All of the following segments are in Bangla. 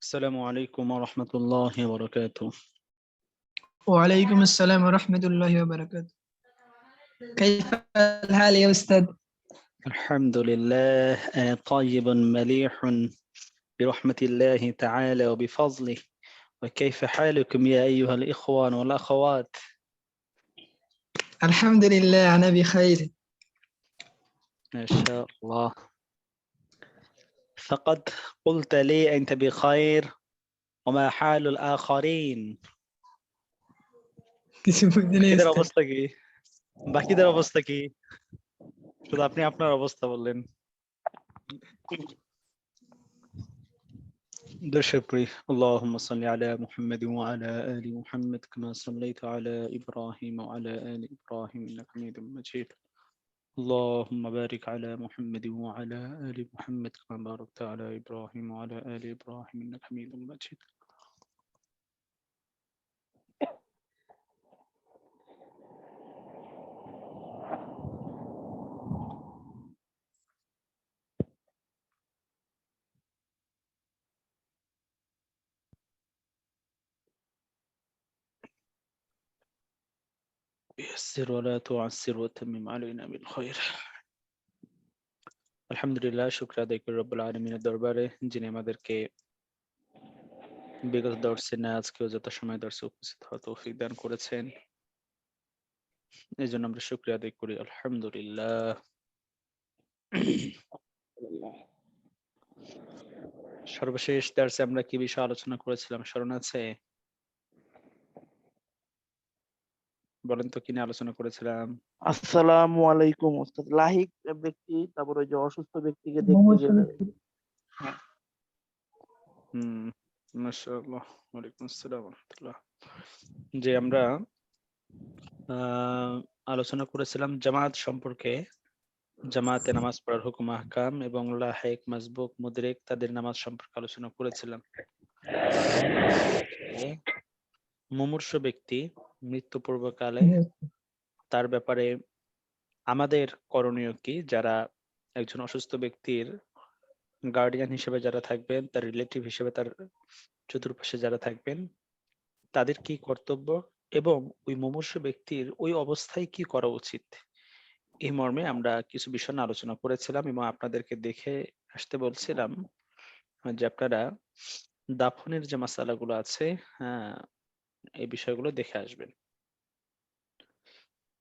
السلام عليكم ورحمة الله وبركاته. وعليكم السلام ورحمة الله وبركاته. كيف الحال يا أستاذ؟ الحمد لله طيب مليح برحمة الله تعالى وبفضله. وكيف حالكم يا أيها الإخوان والأخوات؟ الحمد لله أنا بخير. ما شاء الله. فقد قلت لي أنت بخير وما حال الآخرين. কিছু বুঝি নাই বাকিদের উস্তাদ। অবস্থা কি? বাকিদের অবস্থা কি? শুধু আপনি আপনার অবস্থা বললেন। دشكري اللهم صل على محمد وعلى آل محمد كما صليت على إبراهيم وعلى آل إبراهيم إنك حميد مجيد. اللهم بارك على محمد وعلى آل محمد كما باركت على إبراهيم وعلى آل إبراهيم إنك حميد مجيد. يسر ولا تعسر وتمم علينا بالخير. আলহামদুলিল্লাহ, শুকর আদায় করি রব্বুল আলামিনের দরবারে, যিনি আমাদেরকে বিগত দর্শে না আজকেও যথাসময়ে দর্শে উপস্থিত হওয়ার তৌফিক দান করেছেন। এই জন্য আমরা শুকরিয়া আদায় করি আলহামদুলিল্লাহ। সর্বশেষ দর্শে আমরা কি বিষয়ে আলোচনা করেছিলাম স্মরণ আছে? বলেন তো, কি নিয়ে আলোচনা করেছিলাম? আসসালামু আলাইকুম ওস্তাদ। লাহিক ব্যক্তি, তারপর ওই যে অসুস্থ ব্যক্তিকে দেখতে মুমূর্ষু গেলে ব্যক্তি। মাশাআল্লাহ, ওয়ালাইকুম আসসালাম ওয়া রাহমাতুল্লাহ। যে আমরা আলোচনা করেছিলাম জামাত সম্পর্কে, জামাতে নামাজ পড়ার হুকুম আহকাম এবং লাহিক, মাসবুক, মুদরিক তাদের নামাজ সম্পর্কে আলোচনা করেছিলাম। মুমূর্ষু ব্যক্তি মৃত্যু পূর্বকালে তার ব্যাপারে আমাদের করণীয় কি? যারা একজন অসুস্থ ব্যক্তির গার্ডিয়ান হিসেবে যারা থাকবেন, তার রিলেটিভ হিসেবে তার চতুর্পাশে যারা থাকবেন, তাদের কি কর্তব্য এবং ওই মুমূর্ষু ব্যক্তির ওই অবস্থায় কি করা উচিত, এই মর্মে আমরা কিছু বিষয় নিয়ে আলোচনা করেছিলাম এবং আপনাদেরকে দেখে আসতে বলছিলাম যে আপনারা দাফনের যে মাসালাগুলো আছে, হ্যাঁ, এই বিষয়গুলো দেখে আসবেন।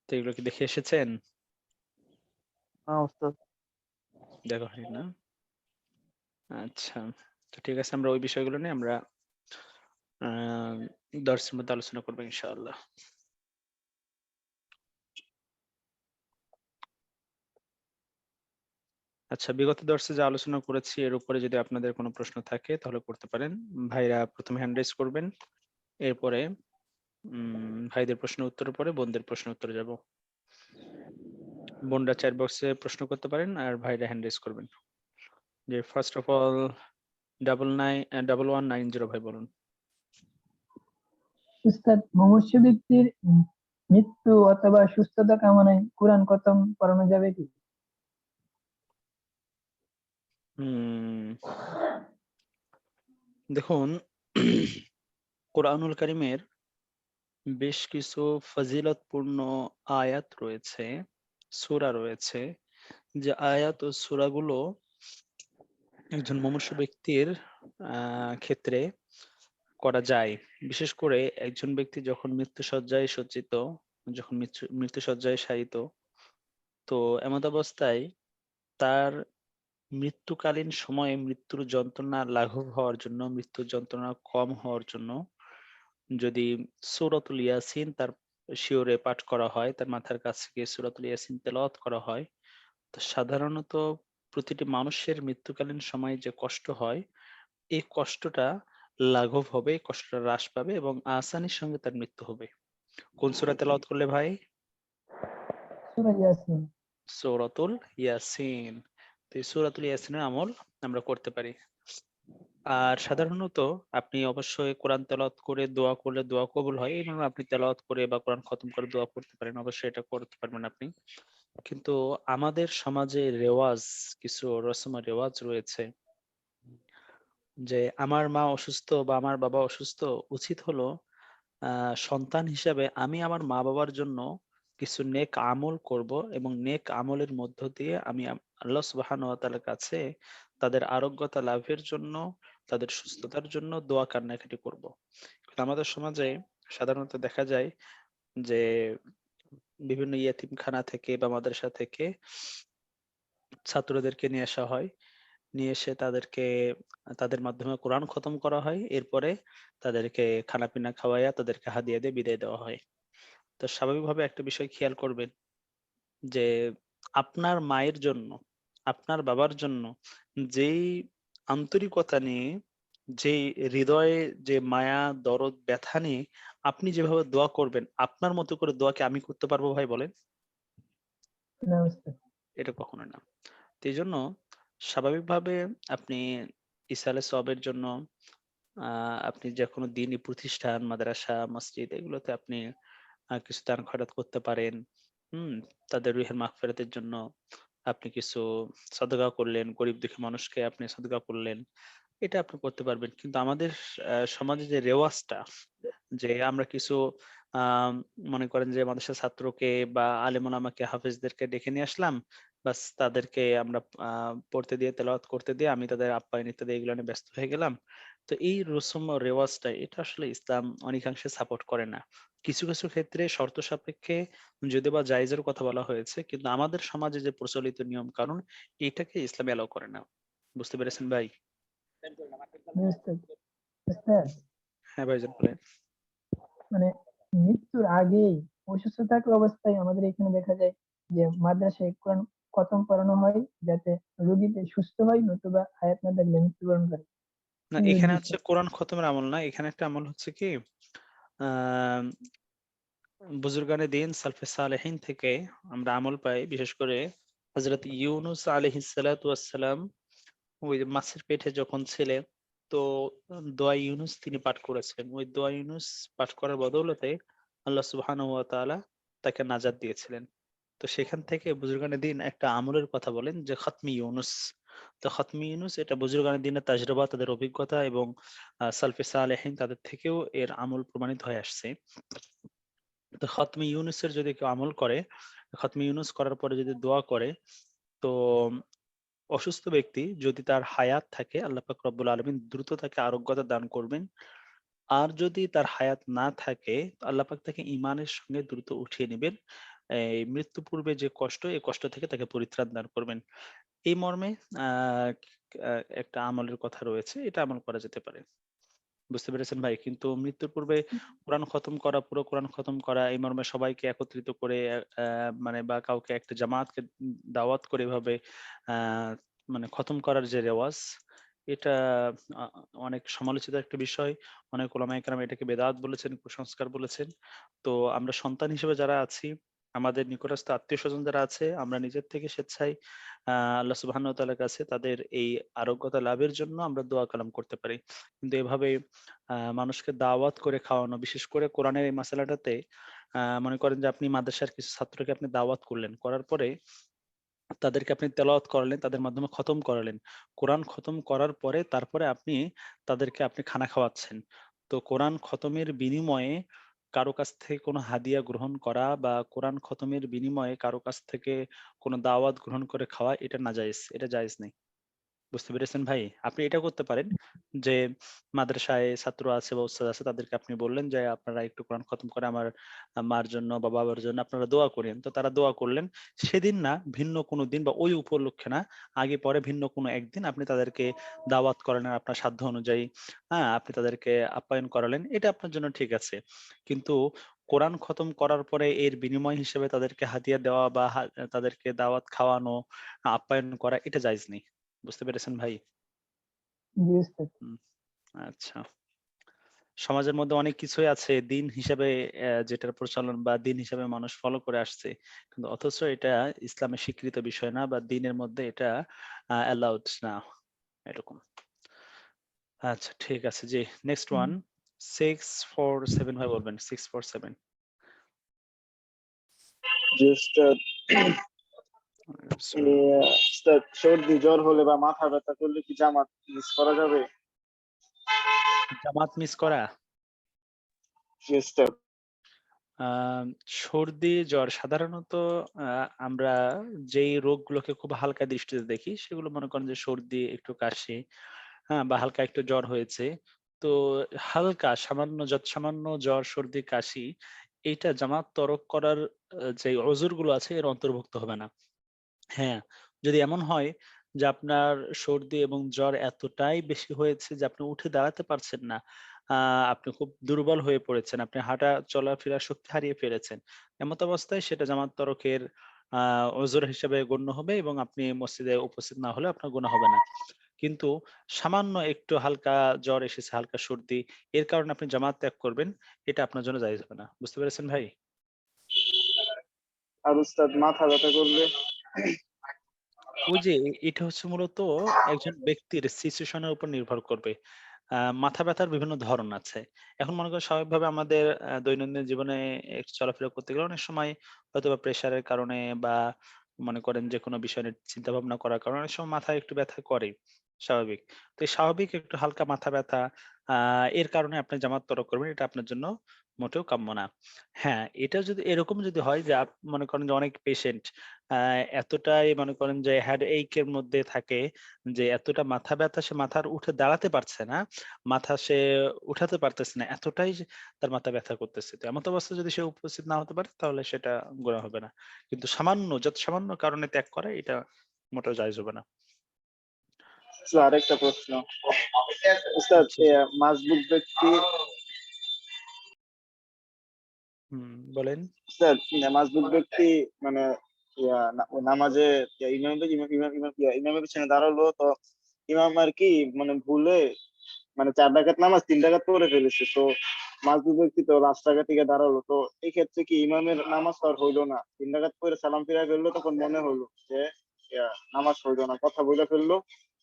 তো এগুলো কি দেখে এসেছেন? ওস্তাদ দেখা হয় না? আচ্ছা, তো ঠিক আছে, আমরা ওই বিষয়গুলো নিয়ে আমরা দর্শের মধ্যে আলোচনা করবো ইনশাআল্লাহ। আচ্ছা, বিগত দর্শে যে আলোচনা করেছি এর উপরে যদি আপনাদের কোনো প্রশ্ন থাকে তাহলে করতে পারেন। ভাইরা প্রথমে হ্যান্ড রেজ করবেন, এরপরে ভাইদের প্রশ্নের উত্তরের পরে বোনদের প্রশ্ন উত্তরে যাব। বোনরা চ্যাট বক্সে প্রশ্ন করতে পারেন আর ভাইরা হ্যান্ড রেজ করবেন। যে ফার্স্ট অফ অল 1190 ভাই বলুন। উস্তাদ, মুমূর্ষু ব্যক্তির মৃত্যু অথবা সুস্থতা কামনায় কুরআন খতম পড়ানো যাবে কি? দেখুন, কোরআনুল কারীমের বেশ কিছু ফজিলতপূর্ণ আয়াত রয়েছে, সূরা রয়েছে, যে আয়াত ও সূরাগুলো একজন মুমূর্ষু ব্যক্তির ক্ষেত্রে করা যায়। বিশেষ করে একজন ব্যক্তি যখন মৃত্যুশয্যায় সজ্জিত, যখন মৃত্যুশয্যায় শায়িত, তো এমত অবস্থায় তার মৃত্যুকালীন সময়ে মৃত্যুর যন্ত্রণা লাঘব হওয়ার জন্য, মৃত্যুর যন্ত্রণা কম হওয়ার জন্য যদি সূরাতুল ইয়াসিন তার শিওরে পাঠ করা হয়, তার মাথার কাছে গিয়ে সূরাতুল ইয়াসিন তেলাওয়াত করা হয়, তো সাধারণত প্রতিটি মানুষের মৃত্যুকালীন সময়ে যে কষ্ট হয়, এই কষ্টটা লাঘব হবে, এই কষ্টটা হ্রাস পাবে এবং আসানির সঙ্গে তার মৃত্যু হবে। কোন সূরা তেলাওয়াত করলে ভাই? সূরা ইয়াসিন। সূরাতুল ইয়াসিন। তো এই সূরাতুল ইয়াসিনের আমল আমরা করতে পারি। আর সাধারণত আপনি অবশ্যই কোরআন তেলাওয়াত করে দোয়া করলে দোয়া কবুল হয়, এইভাবে আপনি তেলাওয়াত করে বা কোরআন খতম করে দোয়া করতে পারেন, অবশ্যই এটা করতে পারবেন আপনি। কিন্তু আমাদের সমাজে রেওয়াজ, কিছু রসম রেওয়াজ রয়েছে, যে আমার মা অসুস্থ বা আমার বাবা অসুস্থ, উচিত হলো সন্তান হিসেবে আমি আমার মা-বাবার জন্য কিছু নেক আমল করব এবং নেক আমলের মধ্য দিয়ে আমি আল্লাহ সুবহানাহু ওয়া তাআলার কাছে তাদের আরোগ্যতা লাভের জন্য, তাদের সুস্থতার জন্য দোয়া কান্নাকাটি করব। কিন্তু আমাদের সমাজে সাধারণত দেখা যায় যে বিভিন্ন ইয়েতিমখানা থেকে বা মাদ্রাসা থেকে ছাত্রদেরকে নিয়ে আসা হয়। নিয়ে এসে তাদের মাধ্যমে কোরআন খতম করা হয়। এরপরে তাদেরকে খানাপিনা খাওয়াইয়া তাদেরকে হাদিয়া দিয়ে বিদায় দেওয়া হয়। তো স্বাভাবিকভাবে একটা বিষয় খেয়াল করবেন যে আপনার মায়ের জন্য, আপনার বাবার জন্য যেই আন্তরিকতা নিয়ে, যেই হৃদয়ে যে মায়া, দরদ, ব্যথা নিয়ে আপনি যেভাবে দোয়া করবেন, আপনার মতো করে দোয়া কি আমি করতে পারবো ভাই বলেন? না উস্তাদ। এটা কখনোই না। তো এইজন্য স্বাভাবিকভাবে আপনি ইসালে সওয়াবের জন্য আপনি যেকোনো দ্বীনি প্রতিষ্ঠান, মাদ্রাসা, মসজিদ এগুলোতে আপনি কিছু দান খয়রাত করতে পারেন। হুম? তাদের রুহের মাগফিরাতের জন্য আপনি কিছু সদকা করলেন, গরিব দুঃখী মানুষকে আপনি সদকা করলেন। এটা আপনি করতে পারবেন। কিন্তু আমাদের সমাজে যে রেওয়াজটা যে আমরা কিছু আম মনে করেন যে মাদ্রাসার ছাত্রকে বা আলেম ওলামাকে হাফেজদেরকে ডেকে নিয়ে আসলাম। বাস তাদেরকে আমরা পড়তে দিয়ে তেলাওয়াত করতে দিয়ে আমি তাদের আপ্যায়ন ইত্যাদি এগুলো নিয়ে ব্যস্ত হয়ে গেলাম। তো এই রসুম ও রেওয়াজটা এটা আসলে ইসলাম অনেকাংশে সাপোর্ট করে না। কিছু, কিছু ক্ষেত্রে শর্ত সাপেক্ষে যদিও বা জায়েজের কথা বলা হয়েছে কিন্তু আমাদের সমাজে যে প্রচলিত নিয়ম কানুন এটাকে ইসলাম এলাও করে না। বুঝতে পেরেছেন ভাই? জি উস্তাদ। উস্তাদ, হ্যাঁ ভাইজান বলেন। মানে মৃত্যুর আগেই অসুস্থ থাকা অবস্থায় আমাদের এখানে দেখা যায় যে মাদ্রাসায় কোরআন খতম করানো হয়, যাতে রোগীতে সুস্থ হয়, নতুবা হায়াত না থাকলে মৃত্যুবরণ করে। না কি এখানে উদ্দেশ্য? হচ্ছে কোরআন খতমের আমল না। এখানে একটা আমল হচ্ছে কি আম বুজুর্গানে দিন সালফে সালেহিন থেকে আমরা আমল পাই। বিশেষ করে হযরত ইউনূস আলাইহিস সালাতু ওয়াস সালাম ওই যে মাছের পেটে যখন ছিলেন তো দোয়া ইউনূস তিনি পাঠ করেছিলেন। ওই দোয়া ইউনূস পাঠ করার বদৌলতে আল্লাহ সুবহানাহু ওয়া তাআলা তাকে নাজাত দিয়েছিলেন। তো সেখান থেকে বুজুর্গানে দিন একটা আমলের কথা বলেন যে খতমি ইউনুস। তো খতমি ইউনুস এটা বুজুর্গানে দিনের তাজরিবা তাদের অভিজ্ঞতা এবং সালফে সালেহিন তাদের থেকেও এর আমল প্রমাণিত হয়ে আসছে। তো খতমি ইউনুসের যদি কেউ আমল করে, খতমি ইউনুস করার পরে যদি দোয়া করে তো অসুস্থ ব্যক্তি যদি তার হায়াত থাকে আল্লাহ পাক রব্বুল আলামিন দ্রুত তাকে আরোগ্যতা দান করবেন। আর যদি তার হায়াত না থাকে তো আল্লাহ পাক তাকে ঈমানের সঙ্গে দ্রুত উঠিয়ে নিবেন। এই মৃত্যু পূর্বে যে কষ্ট এই কষ্ট থেকে তাকে পরিত্রাণ দান করবেন। এই মর্মে আ আ একটা আমলের কথা রয়েছে। এটা আমল করা যেতে পারে। বুঝতে পেরেছেন ভাই? কিন্তু মৃত্যুর পূর্বে কোরআন খতম করা, পুরো কোরআন খতম করা এই মর্মে সবাইকে একত্রিত করে মানে বা কাউকে একটা জামাতকে দাওয়াত করে এভাবে আ মানে খতম করার যে রেওয়াজ এটা আ অনেক সমালোচিত একটা বিষয়। অনেক ওলামায়ে কেরাম এটাকে বেদাত বলেছেন, কুসংস্কার বলেছেন। তো আমরা সন্তান হিসেবে যারা আছি, আমাদের নিকটস্থ আত্মীয়স্বজন যারা আছে, আমরা নিজের থেকে স্বেচ্ছায় আল্লাহ সুবহানাহু ওয়া তাআলার কাছে তাদের এই আরোগ্যতা লাভের জন্য আমরা দোয়া কালাম করতে পারি। কিন্তু এভাবে মানুষকে দাওয়াত করে খাওয়ানো, বিশেষ করে কোরআনের এই মাসালাটাতে মনে করেন যে আপনি মাদ্রাসার কিছু ছাত্রকে আপনি দাওয়াত করলেন। করার পরে তাদেরকে আপনি তেলাওয়াত করালেন, তাদের মাধ্যমে খতম করালেন। কোরআন খতম করার পরে তারপরে আপনি খানা খাওয়াচ্ছেন। তো কোরআন খতমের বিনিময়ে কারো কাছ থেকে কোনো হাদিয়া গ্রহণ করা বা কোরআন খতমের বিনিময়ে কারো কাছ থেকে কোনো দাওয়াত গ্রহণ করে খাওয়া এটা নাজায়েজ। এটা জায়েজ নেই। বুঝতে পেরেছেন ভাই? আপনি এটা করতে পারেন যে মাদ্রাসায় ছাত্র আছে বা উস্তাদ আছে তাদেরকে আপনি বললেন যে, "আপনারা একটু কোরআন খতম করে আমার মার জন্য বা বাবার জন্য আপনারা দোয়া করেন।" তো তারা দোয়া করলেন। সেদিন না ভিন্ন কোনো দিন বা ওই উপলক্ষে না, আগে পরে ভিন্ন কোনো একদিন আপনি তাদেরকে দাওয়াত করালেন আপনার সাধ্য অনুযায়ী। হ্যাঁ? আপনি তাদেরকে আপ্যায়ন করালেন। এটা আপনার জন্য ঠিক আছে। কিন্তু কোরআন খতম করার পরে এর বিনিময় হিসেবে তাদেরকে হাদিয়া দেওয়া বা তাদেরকে দাওয়াত খাওয়ানো, আপ্যায়ন করা এটা জায়েজ নেই। বুঝতে পেরেছেন ভাই? জি উস্তাদ। হুম, আচ্ছা। সমাজের মধ্যে অনেক কিছুই আছে দিন হিসেবে যেটার প্রচলন বা দিন হিসেবে মানুষ ফলো করে আসছে। কিন্তু অথচ এটা ইসলামের স্বীকৃত বিষয় না বা দ্বীনের মধ্যে এটা অ্যালাউড না। এরকম। আচ্ছা ঠিক আছে। জি, নেক্সট হুম। ওয়ান 647 ভাই বলবেন 647 জি উস্তাদ, আসসালাম। উস্তাদ সর্দি জ্বর হলে বা মাথা ব্যথা করলে কি জামাত মিস করা যাবে? জামাত মিস করা? জি উস্তাদ। আম সর্দি, জ্বর সাধারণত আ আমরা যেই রোগগুলোকে খুব হালকা দৃষ্টিতে দেখি সেগুলো মনে করেন যে সর্দি, একটু কাশি, হ্যাঁ? বা হালকা একটু জ্বর হয়েছে। তো হালকা সামান্য জ্বর, সর্দি, কাশি এইটা জামাত তরক করার যে অজুরগুলো আছে এর অন্তর্ভুক্ত হবে না। হ্যাঁ, যদি এমন হয় যে আপনার সর্দি এবং জ্বর এতটাই বেশি হয়েছে যে আপনি উঠে দাঁড়াতে পারছেন না। আ আপনি খুব দুর্বল হয়ে পড়েছেন। আপনি হাঁটা চলাফেরার শক্তি হারিয়ে ফেলেছেন। এমত অবস্থায় সেটা জামাত তরকের আ ওযর হিসেবে গণ্য হবে এবং আপনি মসজিদে উপস্থিত না হলেও আপনার গুনাহ হবে না। কিন্তু সামান্য একটু হালকা জ্বর এসেছে, হালকা সর্দি এর কারণে আপনি জামাত ত্যাগ করবেন, এটা আপনার জন্য জায়েজ হবে না। বুঝতে পেরেছেন ভাই? আর উস্তাদ মাথা ব্যথা করলে? ওই যে এটা হচ্ছে মূলত একজন ব্যক্তির সিচুয়েশন এর উপর নির্ভর করবে। মাথা ব্যাথার বিভিন্ন ধরন আছে। এখন মনে করেন স্বাভাবিকভাবে আমাদের দৈনন্দিন জীবনে একটু চলাফেরা করতে গেলে অনেক সময় হয়তোবা প্রেশারের কারণে বা মনে করেন যেকোনো বিষয় নিয়ে চিন্তা ভাবনা করার কারণে অনেক সময় মাথায় একটু ব্যথা করে। স্বাভাবিক। তো এই স্বাভাবিক একটু হালকা মাথা ব্যথা আ এর কারণে আপনি জামাত তরক করবেন এটা আপনার জন্য মোটেও কাম্য না। হ্যাঁ, এটা যদি এরকম যদি হয় যে মনে করেন যে অনেক পেশেন্ট আ এতটাই মনে করেন যে হেডএক এর মধ্যে থাকে যে এতটা মাথা ব্যথা সে মাথার উঠে দাঁড়াতে পারছে না। মাথা সে উঠাতে পারতেছে না। এতটাই যে তার মাথা ব্যথা করতেছে। তো এমত অবস্থায় যদি সে উপস্থিত না হতে পারে তাহলে সেটা গুনাহ হবে না। কিন্তু যত সামান্য কারণে ত্যাগ করা এটা মোটেও জায়েজ হবে না। উস্তাদ আরেকটা প্রশ্ন। উস্তাদ জি, জি। মাজবুক ব্যক্তি বলেন। উস্তাদ মাজবুক ব্যক্তি মানে নামাজে ইমামের পেছনে দাঁড়ালো তো ইমাম আর কি মানে ভুলে মানে ৪ রাকাত নামাজ ৩ রাকাত পড়ে ফেলেছে। তো মাজবুক ব্যক্তি তো লাস্ট রাকাত থেকে দাঁড়ালো। তো এই ক্ষেত্রে কি ইমামের নামাজ তো আর হইলো না। ৩ রাকাত পড়ে সালাম ফিরায় ফেললো তখন মনে হলো যে নামাজ হইলো না। কথা বইলা ফেললো।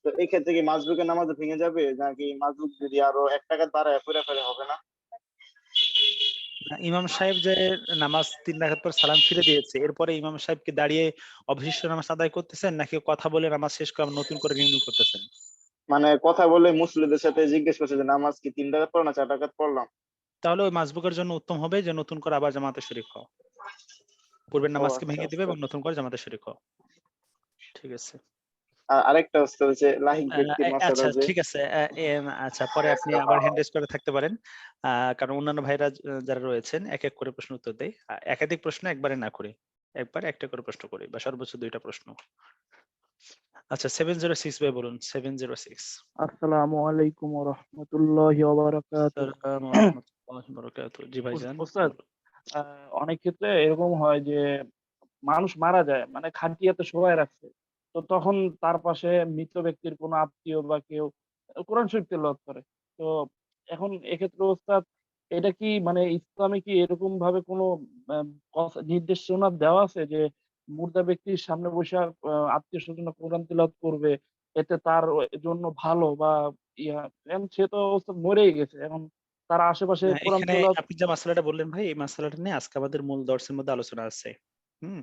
তো এই ক্ষেত্রে কি মাজবুকের নামাজ ভেঙে যাবে? নাকি মাজবুক যদি আরো ১ রাকাত বাড়ায় পইড়া ফেলে হবে না? ইমাম সাহেব যে নামাজ ৩ রাকাত পর সালাম ফিরে দিয়েছে, এরপরে ইমাম সাহেব কি দাঁড়িয়ে অবশিষ্ট নামাজ আদায় করতেছেন নাকি কথা বলে নামাজ শেষ করে আবার নতুন করে রিনিউ করতেছেন? মানে কথা বলে মুসল্লিদের সাথে জিজ্ঞেস করছে যে নামাজ কি ৩ রাকাত পড়ো না ৪ রাকাত পড়লাম? তাহলে ওই মাসবুকের জন্য উত্তম হবে যে নতুন করে আবার জামাতে শরীক হও। পূর্বের ও নামাজকে আচ্ছা, ভেঙে দিবে আচ্ছা। এবং নতুন করে জামাতে শরীক হও। ঠিক আছে। আরেকটা হচ্ছে যে লাহিক আ ব্যক্তির মাসালা আচ্ছা যে ঠিক আছে। আচ্ছা পরে আপনি আবার হ্যান্ড রেইজ করে থাকতে পারেন। কারণ অন্যান্য ভাইরা যারা রয়েছেন এক করে প্রশ্ন উত্তর দেয়। একাধিক প্রশ্ন একবারে না করি। একবারে একটা করে প্রশ্ন করি বা সর্বোচ্চ ২ টা প্রশ্ন। আচ্ছা 706 ভাই বলুন 706। আসসালামু আলাইকুম ওয়া রাহমাতুল্লাহি ওয়া বারাকাতুহু। আসসালামু ওয়া রাহমাতুল্লাহি ওয়া বারাকাতুহু। জি ভাইজান ওস্তাদ, বলুন। আ অনেক ক্ষেত্রে এরকম হয় যে মানুষ মারা যায় মানে খাটিয়াতে শোয়ায় রাখছে। তো তখন তার পাশে মৃত ব্যক্তির কোনো আত্মীয় বা কেউ কোরআন শরীফ তেলাওয়াত করে। তো এখন এক্ষেত্রে ওস্তাদ এটা কি মানে ইসলামে কি এরকম ভাবে কোনো আ নির্দেশনা দেওয়া আছে যে মুর্দা ব্যক্তির সামনে বইসা আত্মীয়-স্বজনরা কোরআন তিলাওয়াত করবে। এতে তার জন্য ভালো বা এখন সে তো ওস্তাদ মরেই গেছে। এখন তার আশেপাশে কোরআন এখানে তেলাওয়াত আপনি যে মাসালাটা বললেন ভাই, এই মাসালাটা নিয়ে আজকে আমাদের মূল দর্সের মধ্যে আলোচনা আছে। হুম?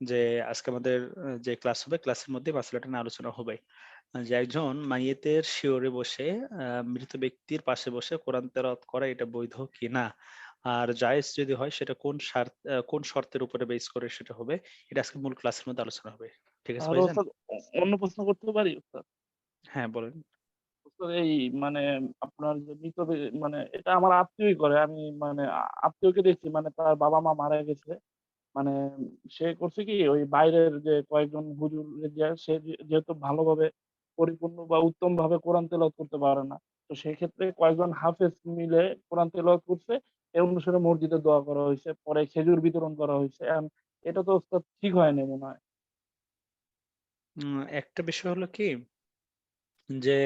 যে আজকে আমাদের যে ক্লাস হবে, ক্লাসের মধ্যে মাসালাটা নিয়ে আলোচনা হবে। যে একজন মাইয়েতের শিয়রে বসে মৃত ব্যক্তির পাশে বসে কোরআন তেলাওয়াত করা এটা বৈধ কিনা? আর জায়েজ যদি হয় সেটা কোন শর্তের উপরে বেস করে সেটা হবে। এটা আজকে মূল ক্লাসের মধ্যে আলোচনা হবে। ঠিক আছে তাহলে ভাইজান? ওস্তাদ অন্য প্রশ্ন করতে পারি ওস্তাদ? হ্যাঁ, বলেন। ওস্তাদ এই মানে আপনার যে মানে এটা আমার আত্মীয়ই করে। আমি মানে আত্মীয়কে দেখছি মানে তার বাবা-মা মারা গেছে। মানে সে করছে কি ওই বাইরের যে কয়েকজন হুজুর সে যেহেতু ভালোভাবে পরিপূর্ণ বা উত্তমভাবে কোরআন তেলাওয়াত করতে পারে না। তো সেক্ষেত্রে কয়েকজন হাফেজ মিলে কোরআন তেলাওয়াত করছে। এ অনুসারে মসজিদে দোয়া করা হইছে। পরে খেজুর বিতরণ করা হইছে। এটা তো ওস্তাদ ঠিক হয়নি মনে হয়। একটা বিষয় হলো কি যে